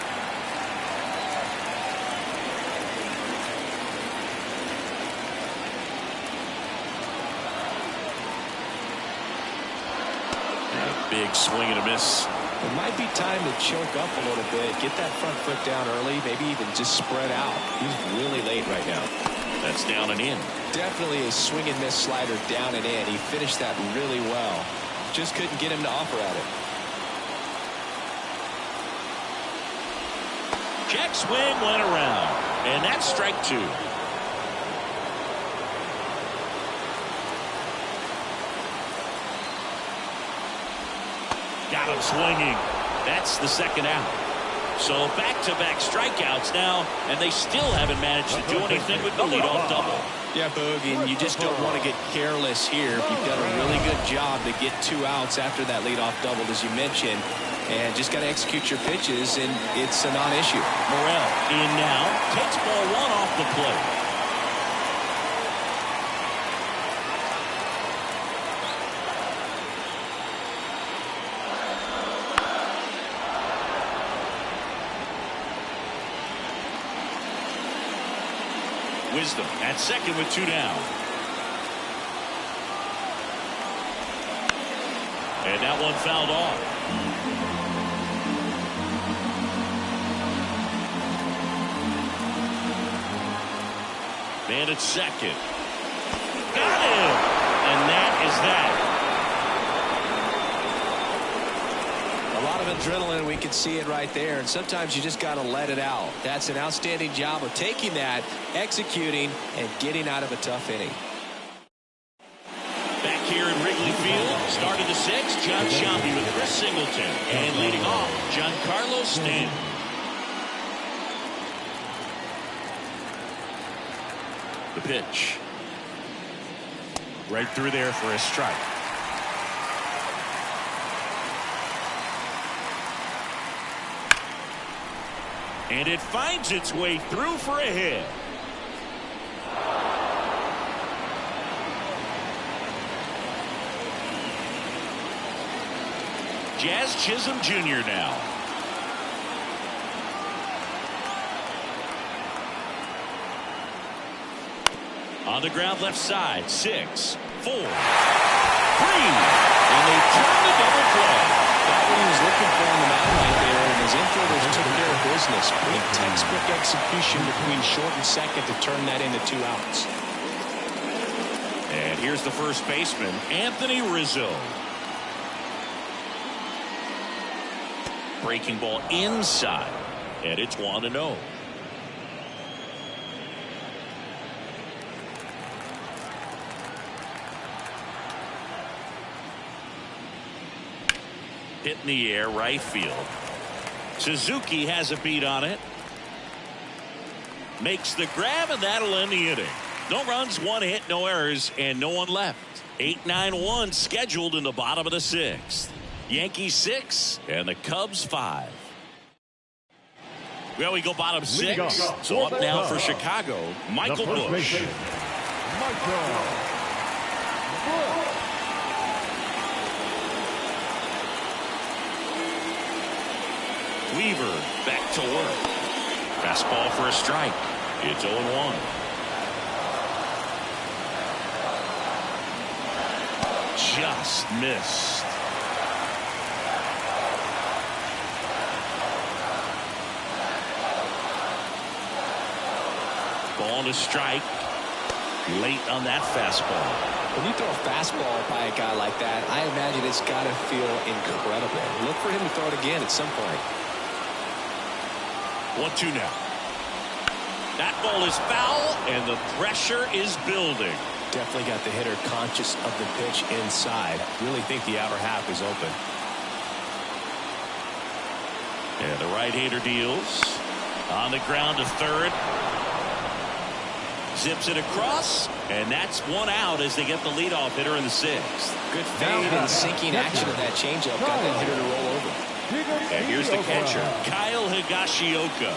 Speaker 1: And a big swing and a miss.
Speaker 2: It might be time to choke up a little bit, get that front foot down early, maybe even just spread out. He's really late right now.
Speaker 1: That's down and in.
Speaker 2: Definitely a swing and miss slider down and in. He finished that really well. Just couldn't get him to offer at it.
Speaker 1: Check swing went around. And that's strike 2. Got him swinging. That's the second out. So back-to-back strikeouts now, and they still haven't managed to do anything with the leadoff double.
Speaker 2: Yeah, Boog, and you just don't want to get careless here. You've done a really good job to get 2 outs after that leadoff double, as you mentioned, and just got to execute your pitches, and it's a non-issue.
Speaker 1: Morel in now, takes ball 1 off the plate. Wisdom at second with 2 down. And that one fouled off. Man at second. Got him! And that is that.
Speaker 2: A lot of adrenaline, we can see it right there, and sometimes you just got to let it out. That's an outstanding job of taking that, executing, and getting out of a tough inning.
Speaker 1: Back here in Wrigley Field, starting the 6th, John Sciambi with Chris Singleton. And leading off, Giancarlo Stanton. The pitch. Right through there for a strike. And it finds its way through for a hit. Jazz Chisholm Jr. now. On the ground left side, 6, 4, 3. And they turn the double play.
Speaker 2: Got what he was looking for on the mound right there, and his infielders took care of business. Big textbook execution between short and second to turn that into 2 outs.
Speaker 1: And here's the first baseman, Anthony Rizzo. Breaking ball inside, and it's 1-0. hit in the air, right field. Suzuki has a beat on it. Makes the grab, and that'll end the inning. No runs, 1 hit, no errors, and no one left. 8-9-1 scheduled in the bottom of the 6th. Yankees 6 and the Cubs 5. Well, we go bottom 6. So up now for Chicago, Michael Busch. Weaver back to work. Fastball for a strike. It's 0-1. Just missed. Ball to strike. Late on that fastball.
Speaker 2: When you throw a fastball by a guy like that, I imagine it's got to feel incredible. Look for him to throw it again at some point.
Speaker 1: 1-2 now. That ball is foul, and the pressure is building.
Speaker 2: Definitely got the hitter conscious of the pitch inside. Really think the outer half is open.
Speaker 1: And the right-hander deals. On the ground to third. Zips it across, and that's 1 out as they get the leadoff hitter in the 6th.
Speaker 2: Good fade and sinking action of that changeup. Got that hitter to roll over.
Speaker 1: And here's the catcher, Kyle Higashioka.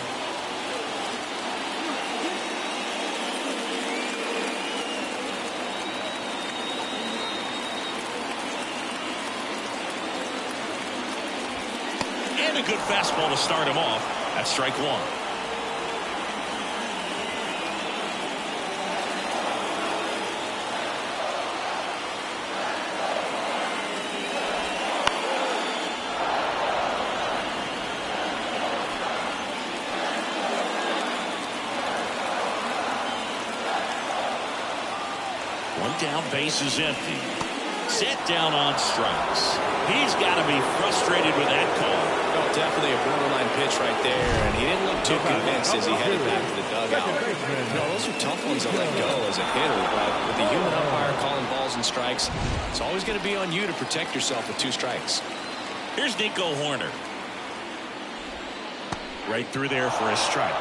Speaker 1: And a good fastball to start him off. That's strike 1. Down, base is empty. Set down on strikes. He's got to be frustrated with that call.
Speaker 2: Oh, definitely a borderline pitch right there, and he didn't look too convinced as he headed back to the dugout. No, those are tough ones to let go as a hitter, but with the human umpire calling balls and strikes, it's always going to be on you to protect yourself with 2 strikes.
Speaker 1: Here's Nico Horner. Right through there for a strike.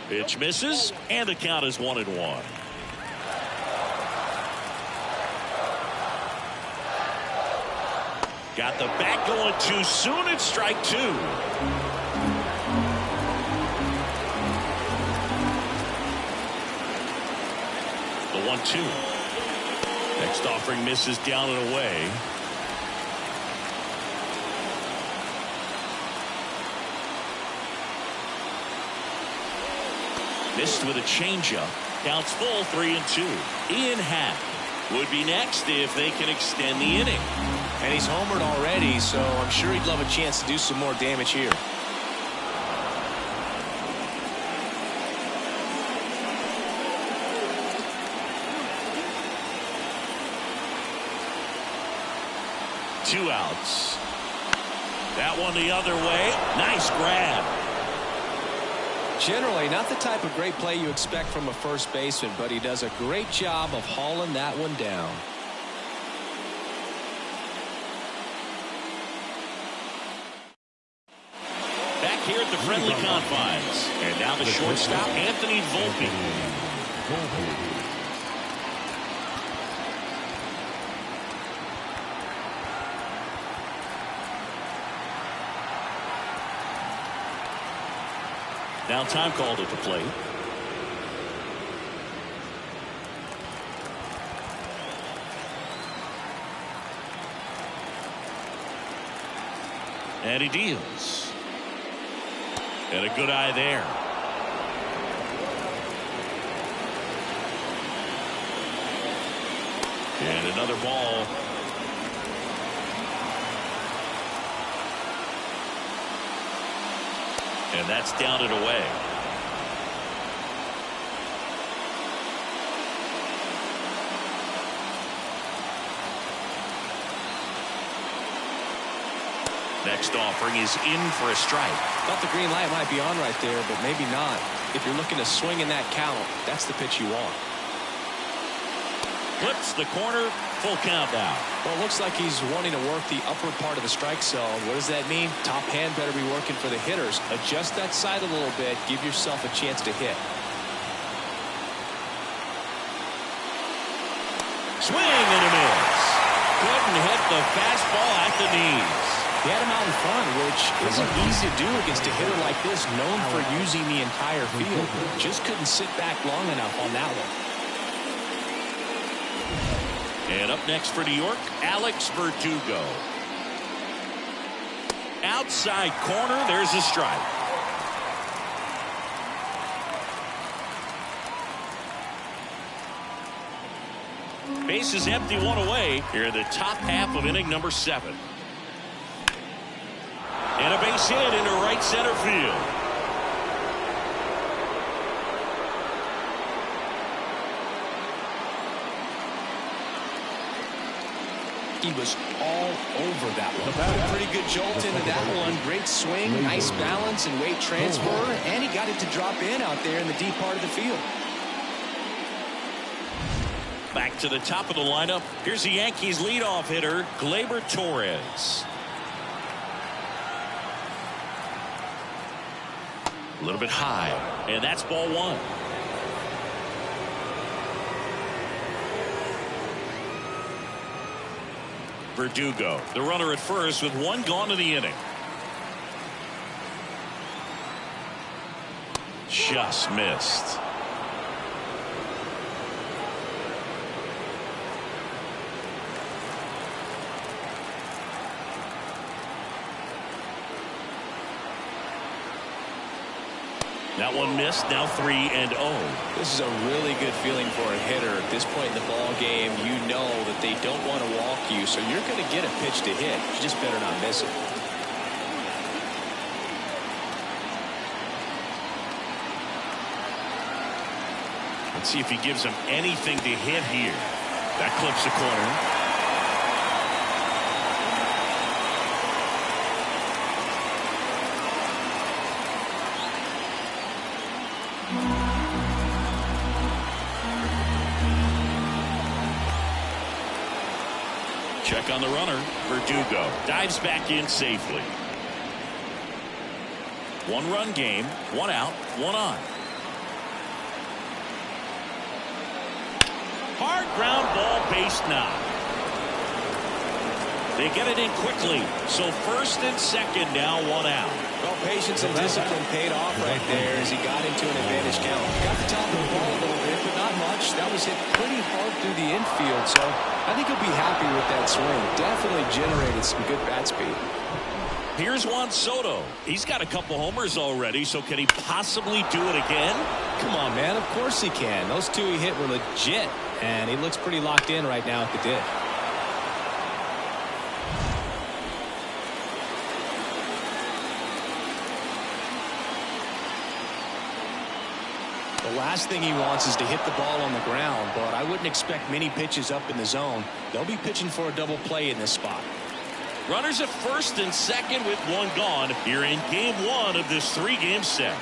Speaker 1: Pitch misses, and the count is 1-1. Got the bat going too soon. It's strike 2. The 1-2. Next offering misses down and away. Missed with a changeup. Counts full, 3-2. Ian Happ would be next if they can extend the inning.
Speaker 2: And he's homered already, so I'm sure he'd love a chance to do some more damage here.
Speaker 1: Two outs. That one the other way. Nice grab.
Speaker 2: Generally, not the type of great play you expect from a first baseman, but he does a great job of hauling that one down.
Speaker 1: Back here at the friendly confines. And now the shortstop, Anthony Volpe. Now time called at the plate. And he deals. And a good eye there. And another ball. And that's down and away. Next offering is in for a strike.
Speaker 2: Thought the green light might be on right there, but maybe not. If you're looking to swing in that count, that's the pitch you want.
Speaker 1: Flips the corner, full count now.
Speaker 2: Well, it looks like he's wanting to work the upper part of the strike zone. What does that mean? Top hand better be working for the hitters. Adjust that side a little bit. Give yourself a chance to hit.
Speaker 1: Swing and a miss. Couldn't hit the fastball at the knees.
Speaker 2: He had him out in front, which isn't easy to do against a hitter like this, known for using the entire field. Just couldn't sit back long enough on that one.
Speaker 1: And up next for New York, Alex Verdugo. Outside corner, there's a strike. Base is empty, one away here in the top half of inning number 7. And a base hit into right center field.
Speaker 2: He was all over that one. Put a pretty good jolt into that one. Great swing, nice balance and weight transfer, and he got it to drop in out there in the deep part of the field.
Speaker 1: Back to the top of the lineup. Here's the Yankees leadoff hitter, Gleyber Torres. A little bit high, and that's ball 1. Verdugo, the runner at first with 1 gone to the inning. Just missed. That one missed. Now 3-0.
Speaker 2: This is a really good feeling for a hitter at this point in the ball game. You know that they don't want to walk you, so you're going to get a pitch to hit. You just better not miss it.
Speaker 1: Let's see if he gives him anything to hit here. That clips the corner. Check on the runner. Verdugo dives back in safely. 1-run game, 1 out, 1 on. Hard ground ball, base knock. They get it in quickly. So first and second now, 1 out.
Speaker 2: Well, patience and discipline paid off right there as he got into an advantage count. Got the top of the ball a little bit, but not much. That was hit pretty hard through the infield, so I think he'll be happy with that swing. Definitely generated some good bat speed.
Speaker 1: Here's Juan Soto. He's got a couple homers already, so can he possibly do it again?
Speaker 2: Come on, man. Of course he can. Those 2 he hit were legit, and he looks pretty locked in right now at the dish. The last thing he wants is to hit the ball on the ground, but I wouldn't expect many pitches up in the zone. They'll be pitching for a double play in this spot.
Speaker 1: Runners at first and second with 1 gone here in game 1 of this 3-game set.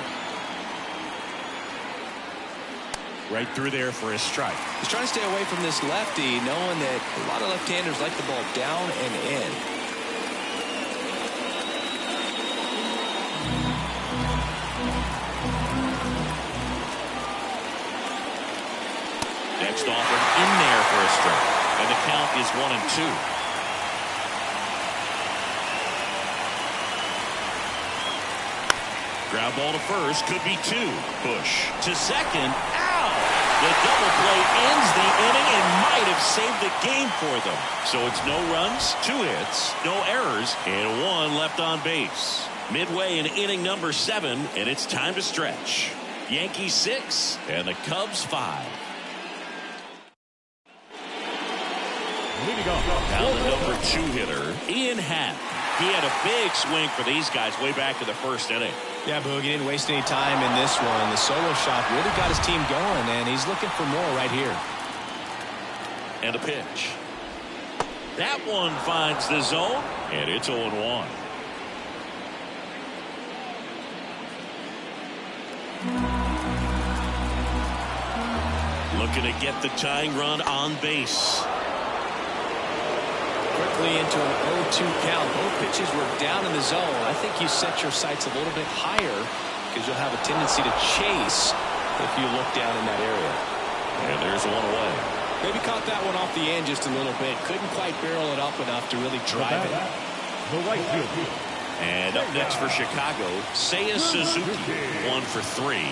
Speaker 1: Right through there for a strike.
Speaker 2: He's trying to stay away from this lefty, knowing that a lot of left-handers like the ball down and in.
Speaker 1: Next offering in there for a strike. And the count is 1-2. Ground ball to first, could be 2. Push to second. Ow! The double play ends the inning and might have saved the game for them. So it's no runs, 2 hits, no errors, and 1 left on base. Midway in inning number 7, and it's time to stretch. Yankees 6 and the Cubs 5. Now the number 2 hitter, Ian Happ. He had a big swing for these guys way back in the first inning.
Speaker 2: Yeah, Boog, he didn't waste any time in this one. The solo shot really got his team going, and he's looking for more right here.
Speaker 1: And a pitch. That one finds the zone, and it's 0-1. looking to get the tying run on base.
Speaker 2: Quickly into an 0-2 count. Both pitches were down in the zone. I think you set your sights a little bit higher because you'll have a tendency to chase if you look down in that area.
Speaker 1: And there's one away.
Speaker 2: Maybe caught that one off the end just a little bit. Couldn't quite barrel it up enough to really drive it.
Speaker 3: The right field.
Speaker 1: And up next for Chicago, Seiya Suzuki, 1 for 3.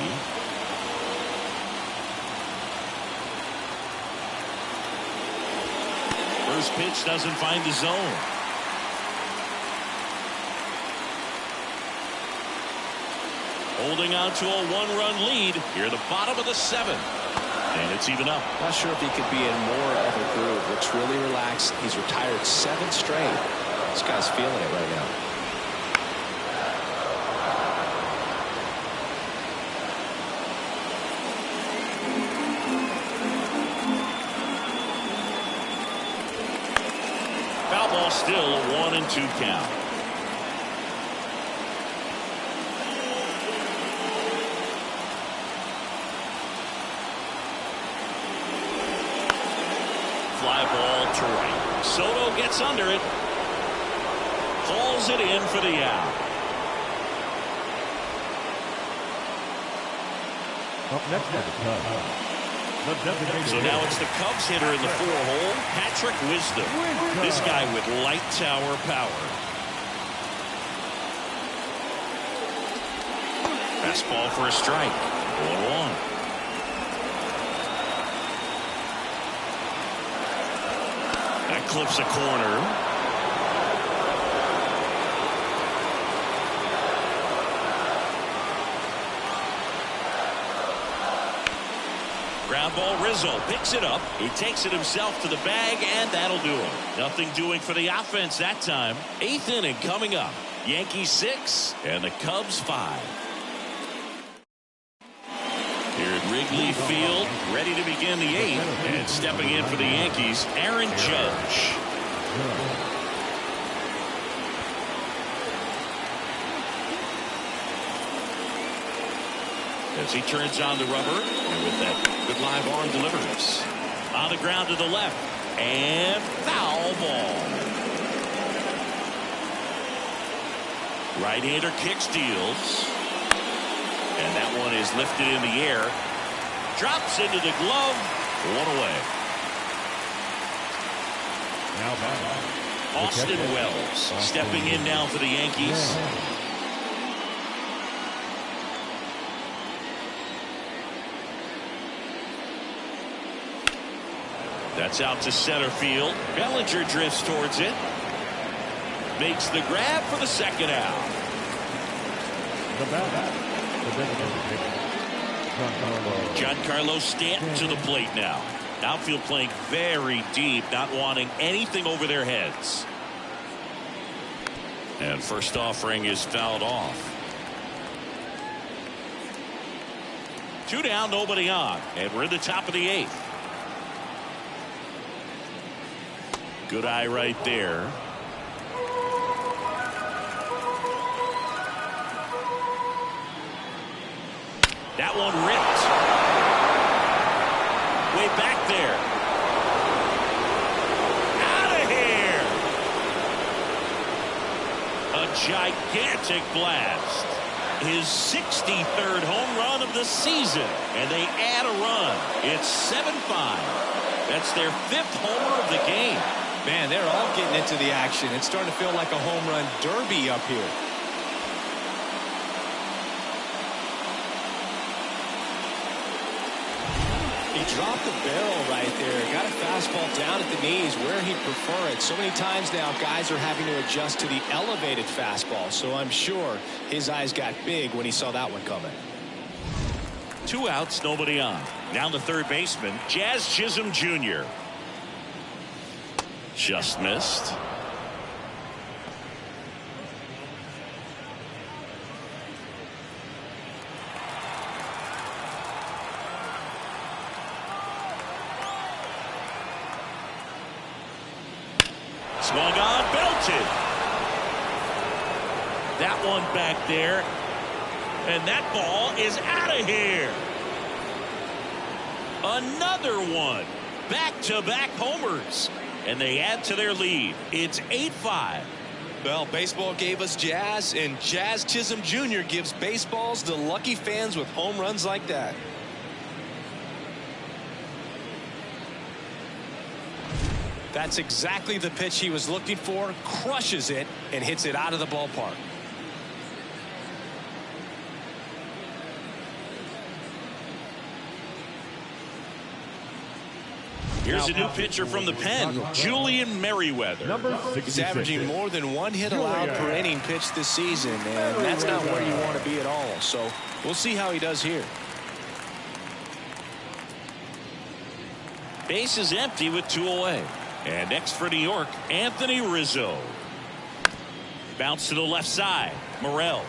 Speaker 1: First pitch doesn't find the zone. Holding on to a 1-run lead here at the bottom of the 7th. And it's even up.
Speaker 2: Not sure if he could be in more of a groove. Looks really relaxed. He's retired 7 straight. This guy's feeling it right now.
Speaker 1: Foul ball, still a 1-2 count. Fly ball to right. Soto gets under it. Calls it in for the out.
Speaker 3: Up next for the Cubs.
Speaker 1: So now it's the Cubs hitter in the 4-hole, Patrick Wisdom. This guy with light tower power. Fastball for a strike. 1-1. That clips a corner. Ground ball, Rizzo picks it up. He takes it himself to the bag, and that'll do it. Nothing doing for the offense that time. 8th inning coming up. Yankees 6 and the Cubs 5. Here at Wrigley Field, ready to begin the 8th, and stepping in for the Yankees, Aaron Judge. As he turns on the rubber, and with that good live arm delivers. On the ground to the left, and foul ball. Right-hander kick steals. And that one is lifted in the air. Drops into the glove. 1 away.
Speaker 3: Now
Speaker 1: Austin Wells stepping in now for the Yankees. That's out to center field. Bellinger drifts towards it. Makes the grab for the second out. Giancarlo Stanton to the plate now. Outfield playing very deep, not wanting anything over their heads. And first offering is fouled off. 2 down, nobody on. And we're in the top of the 8th. Good eye right there. That one ripped. Way back there. Out of here. A gigantic blast. His 63rd home run of the season. And they add a run. It's 7-5. That's their 5th homer of the game.
Speaker 2: Man, they're all getting into the action. It's starting to feel like a home run derby up here. He dropped the barrel right there. Got a fastball down at the knees where he'd prefer it. So many times now guys are having to adjust to the elevated fastball. So I'm sure his eyes got big when he saw that one coming.
Speaker 1: 2 outs, nobody on. Now the third baseman, Jazz Chisholm Jr. Just missed. Swung on, belted. That one back there. And that ball is out of here. A Another one. Back-to-back homers. And they add to their lead. It's 8-5.
Speaker 2: Well, baseball gave us Jazz, and Jazz Chisholm Jr. gives baseballs to lucky fans with home runs like that. That's exactly the pitch he was looking for. Crushes it and hits it out of the ballpark.
Speaker 1: Here's a new pitcher from the pen, Julian Merriweather.
Speaker 2: He's averaging more than one hit allowed per inning pitched this season, and that's not where you want to be at all. So we'll see how he does here.
Speaker 1: Base is empty with 2 away. And next for New York, Anthony Rizzo. Bounce to the left side. Morel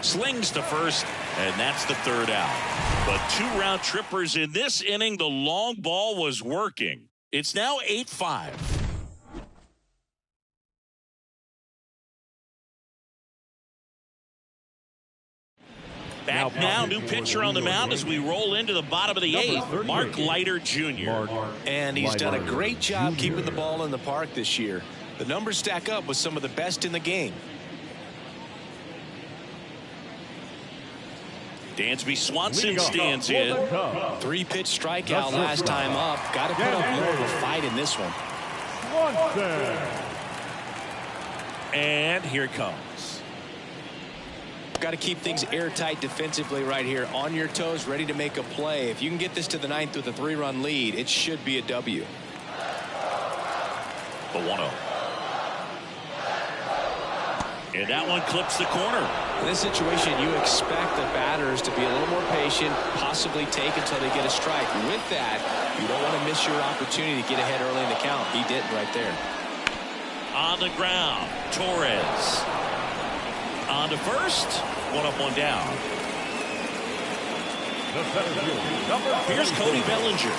Speaker 1: slings to first, and that's the 3rd out. But 2 round trippers in this inning. The long ball was working. It's now 8-5. Back now, new pitcher on the mound as we roll into the bottom of the 8th, Mark Leiter Jr.
Speaker 2: And he's done a great job keeping the ball in the park this year. The numbers stack up with some of the best in the game.
Speaker 1: Dansby Swanson stands in.
Speaker 2: 3-pitch strikeout last time up. Got to put up more of a fight in this one.
Speaker 1: And here it comes.
Speaker 2: Got to keep things airtight defensively right here. On your toes, ready to make a play. If you can get this to the 9th with a 3-run lead, it should be a W.
Speaker 1: The 1-0. And that one clips the corner.
Speaker 2: In this situation, you expect the batters to be a little more patient, possibly take until they get a strike. With that, you don't want to miss your opportunity to get ahead early in the count. He didn't right there.
Speaker 1: On the ground, Torres. On to first. 1 up, 1 down. Here's Cody Bellinger.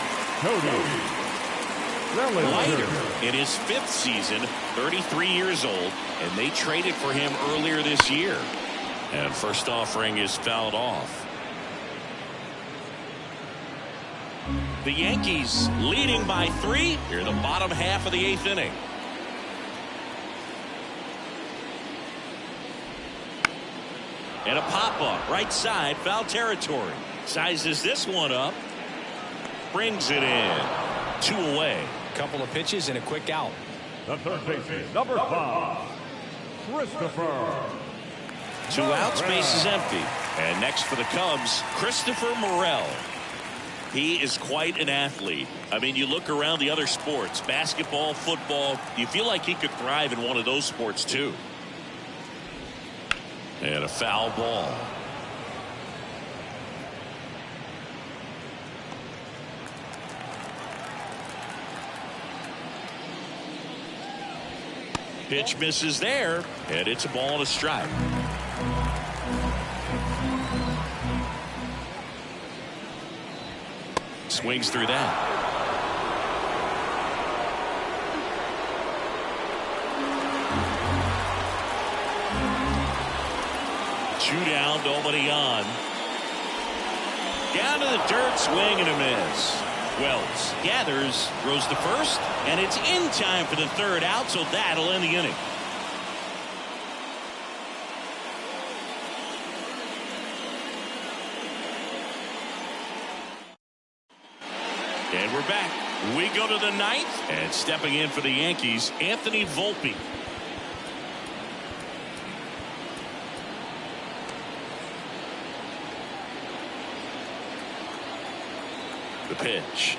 Speaker 1: Leiter in his 5th season, 33 years old, and they traded for him earlier this year. And first offering is fouled off. The Yankees leading by 3 here in the bottom half of the 8th inning. And a pop-up right side, foul territory. Sizes this one up. Brings it in. 2 away.
Speaker 2: Couple of pitches and a quick out.
Speaker 3: The third baseman, number 5, Christopher.
Speaker 1: 2 outs, base is empty. And next for the Cubs, Christopher Morel. He is quite an athlete. I mean, you look around the other sports, basketball, football, you feel like he could thrive in one of those sports too. And a foul ball. Pitch misses there, and it's a ball and a strike. Swings through that. Two down, nobody on. Down to the dirt, swing and a miss. Wells gathers, throws to first, and it's in time for the 3rd out, so that'll end the inning. And we're back. We go to the 9th, and stepping in for the Yankees, Anthony Volpe. The pitch.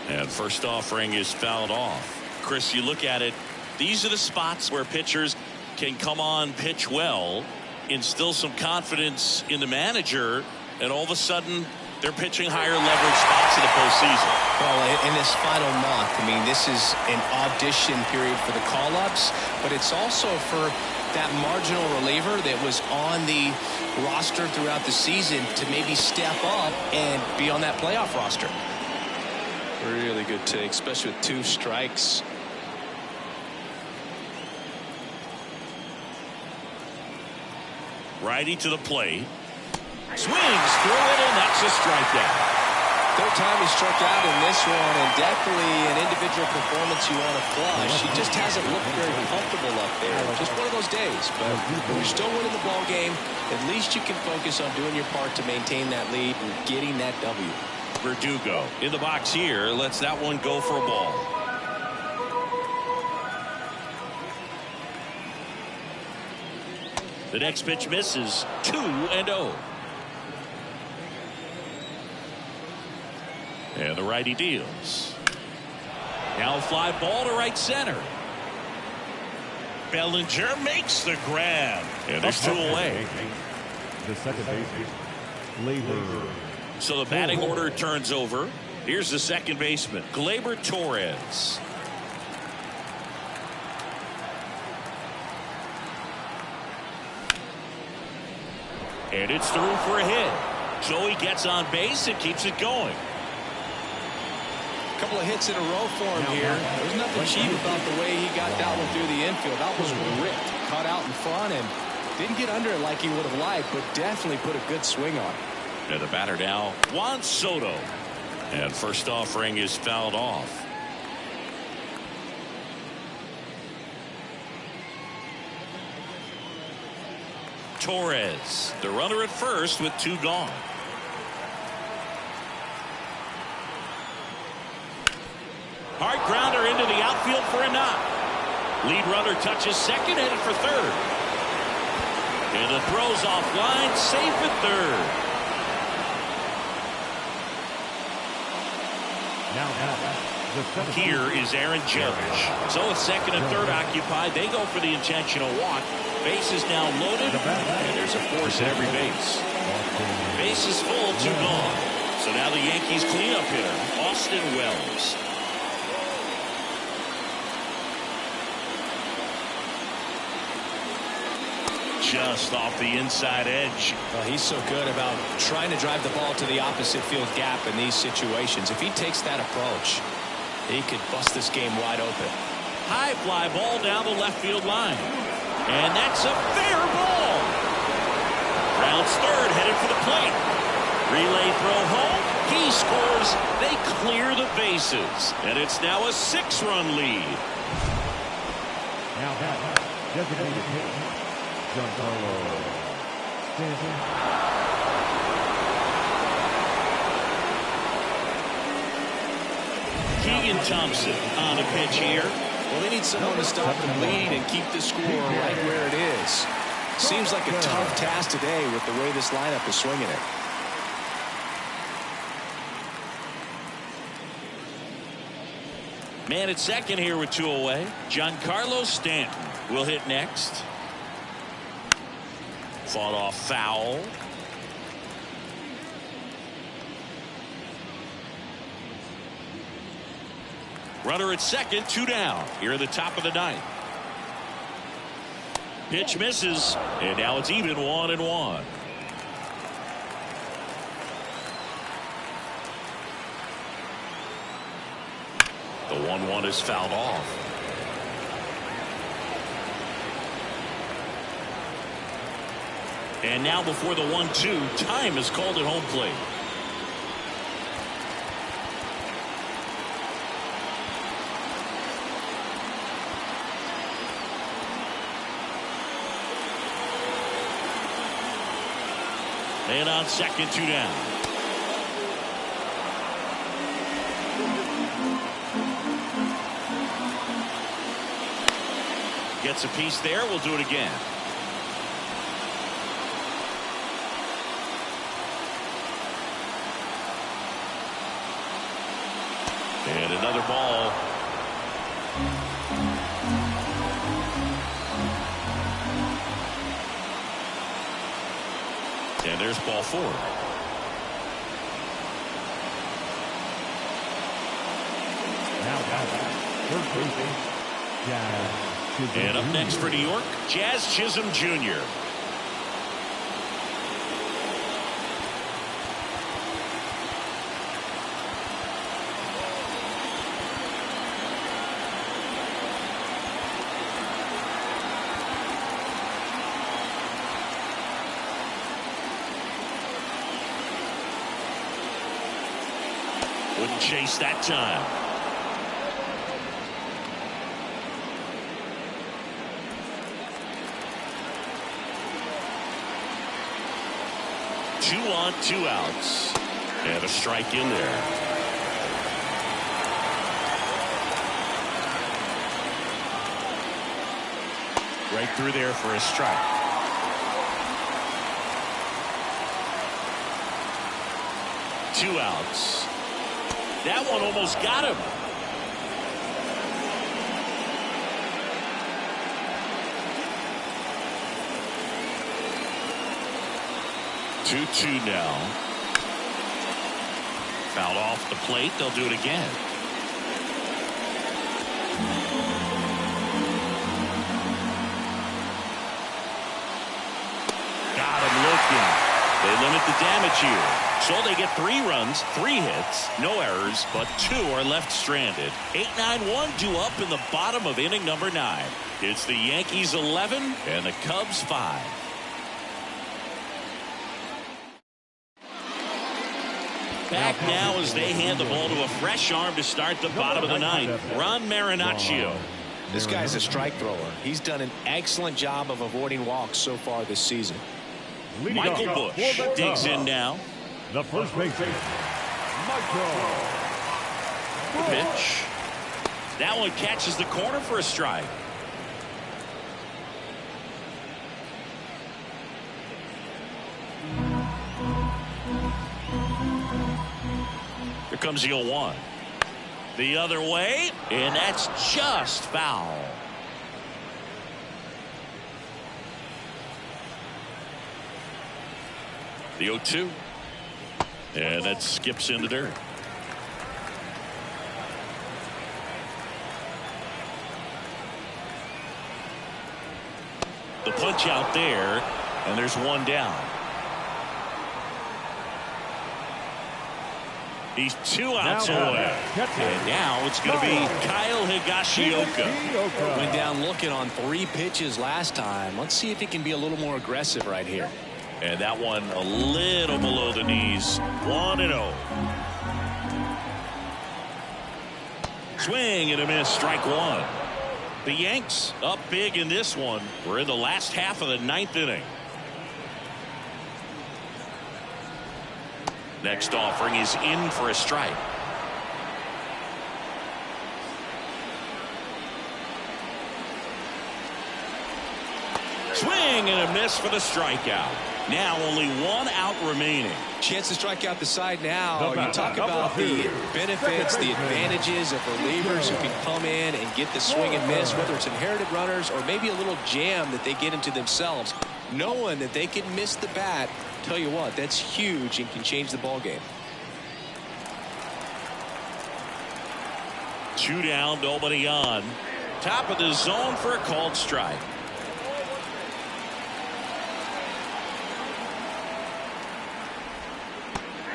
Speaker 1: And first offering is fouled off. Chris, you look at it, these are the spots where pitchers can come on, pitch well, instill some confidence in the manager, and all of a sudden they're pitching higher leverage spots in the postseason.
Speaker 2: Well, in this final month, I mean, this is an audition period for the call-ups, but it's also for that marginal reliever that was on the roster throughout the season to maybe step up and be on that playoff roster. Really good take, especially with 2 strikes.
Speaker 1: Righty to the plate. Swings through it, and that's a strikeout.
Speaker 2: Third time he struck out in this one, and definitely an individual performance you want to flush. He just hasn't looked very comfortable up there. Just one of those days. But when you're still winning the ball game, at least you can focus on doing your part to maintain that lead and getting that W.
Speaker 1: Verdugo in the box here. Lets that one go for a ball. The next pitch misses. 2-0. And the righty deals. Now a fly ball to right center. Bellinger makes the grab. And there's 2 away.
Speaker 3: The second baseman, Labor.
Speaker 1: So the batting order turns over. Here's the second baseman, Gleyber Torres. And it's through for a hit. Joey gets on base and keeps it going.
Speaker 2: Couple of hits in a row for him here. There's nothing cheap about the way he got that one through the infield. That was ripped, caught out in front, and didn't get under it like he would have liked, but definitely put a good swing on it.
Speaker 1: And the batter now, Juan Soto. And first offering is fouled off. Torres, the runner at first with 2 gone. Hard grounder into the outfield for a knock. Lead runner touches second, headed for third. And the throw's offline, safe at third. Here is Aaron Judge. So with second and third occupied, they go for the intentional walk. Base is now loaded, and there's a force at every base. Base is full, 2 gone. So now the Yankees cleanup hitter, Austin Wells. Just off the inside edge.
Speaker 2: Well, he's so good about trying to drive the ball to the opposite field gap in these situations. If he takes that approach, he could bust this game wide open.
Speaker 1: High fly ball down the left field line. And that's a fair ball. Rounds third, headed for the plate. Relay throw home. He scores. They clear the bases. And it's now a 6-run lead.
Speaker 3: Now that designated hitter, Giancarlo Stanton.
Speaker 1: Keegan Thompson on a pitch here.
Speaker 2: Well, they need someone to stop the lead and keep the score right where it is. Seems like a tough task today with the way this lineup is swinging it.
Speaker 1: Man at second here with 2 away. Giancarlo Stanton will hit next. Fought off foul. Runner at second, 2 down. Here at the top of the 9th. Pitch misses, and now it's even 1-1. The 1-1 is fouled off. And now before the 1-2, time is called at home plate. And on second, 2 down. Gets a piece there. We'll do it again. And another ball. And there's ball 4. And up next for New York, Jazz Chisholm Jr. chase that time. Two on, 2 outs. And a strike in there. Right through there for a strike. Two outs. That one almost got him. Two now. Fouled off the plate. They'll do it again. Got him looking. They limit the damage here. So they get 3 runs, 3 hits, no errors, but 2 are left stranded. 8-9-1 due up in the bottom of inning number 9. It's the Yankees 11 and the Cubs 5. Back now as they hand the ball to a fresh arm to start the bottom of the 9th. Ron Marinaccio.
Speaker 2: This guy's a strike thrower. He's done an excellent job of avoiding walks so far this season.
Speaker 1: Michael Bush digs in now.
Speaker 3: The first baseman, Michael.
Speaker 1: The pitch. That one catches the corner for a strike. Here comes the 0-1. The other way, and that's just foul. The 0-2. And that skips into dirt. The punch out there, and there's 1 down. He's 2 outs away. And now it's going to be Kyle Higashioka.
Speaker 2: Went down looking on 3 pitches last time. Let's see if he can be a little more aggressive right here.
Speaker 1: And that one a little below the knees. 1-0. Swing and a miss. Strike 1. The Yanks up big in this one. We're in the last half of the 9th inning. Next offering is in for a strike. Swing and a miss for the strikeout. Now only 1 out remaining.
Speaker 2: Chance to strike out the side now. You talk about the benefits, the advantages of relievers who can come in and get the swing and miss, whether it's inherited runners or maybe a little jam that they get into themselves. Knowing that they can miss the bat, tell you what, that's huge and can change the ball game.
Speaker 1: 2 down, nobody on. Top of the zone for a called strike.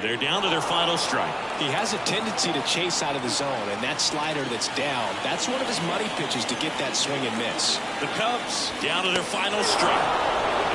Speaker 1: They're down to their final strike.
Speaker 2: He has a tendency to chase out of the zone, and that slider that's down, that's one of his money pitches to get that swing and miss.
Speaker 1: The Cubs down to their final strike.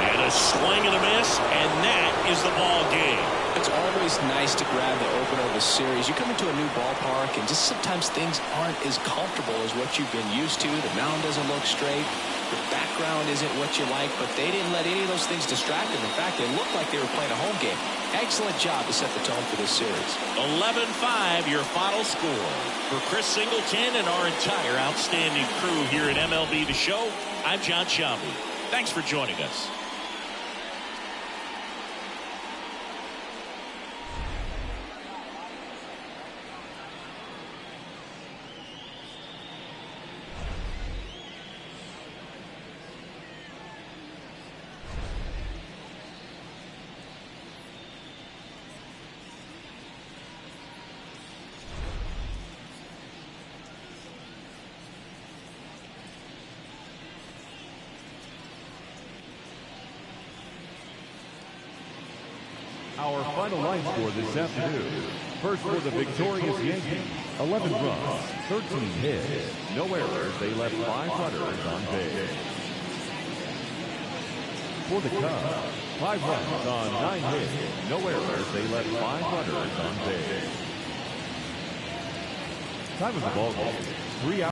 Speaker 1: And a swing and a miss, and that is the ball game.
Speaker 2: It's always nice to grab the opener of a series. You come into a new ballpark, and just sometimes things aren't as comfortable as what you've been used to. The mound doesn't look straight. The background isn't what you like, but they didn't let any of those things distract them. In fact, they looked like they were playing a home game. Excellent job to set the tone for this series.
Speaker 1: 11-5, your final score. For Chris Singleton and our entire outstanding crew here at MLB The Show, I'm John Shambi. Thanks for joining us.
Speaker 3: Our final line score this afternoon. First for the victorious Yankees, 11 runs, 13 hits, no errors. They left 5 runners on base. For the Cubs, 5 runs on 9 hits, no errors. They left 5 runners on base. Time of the ball game, 3 hours.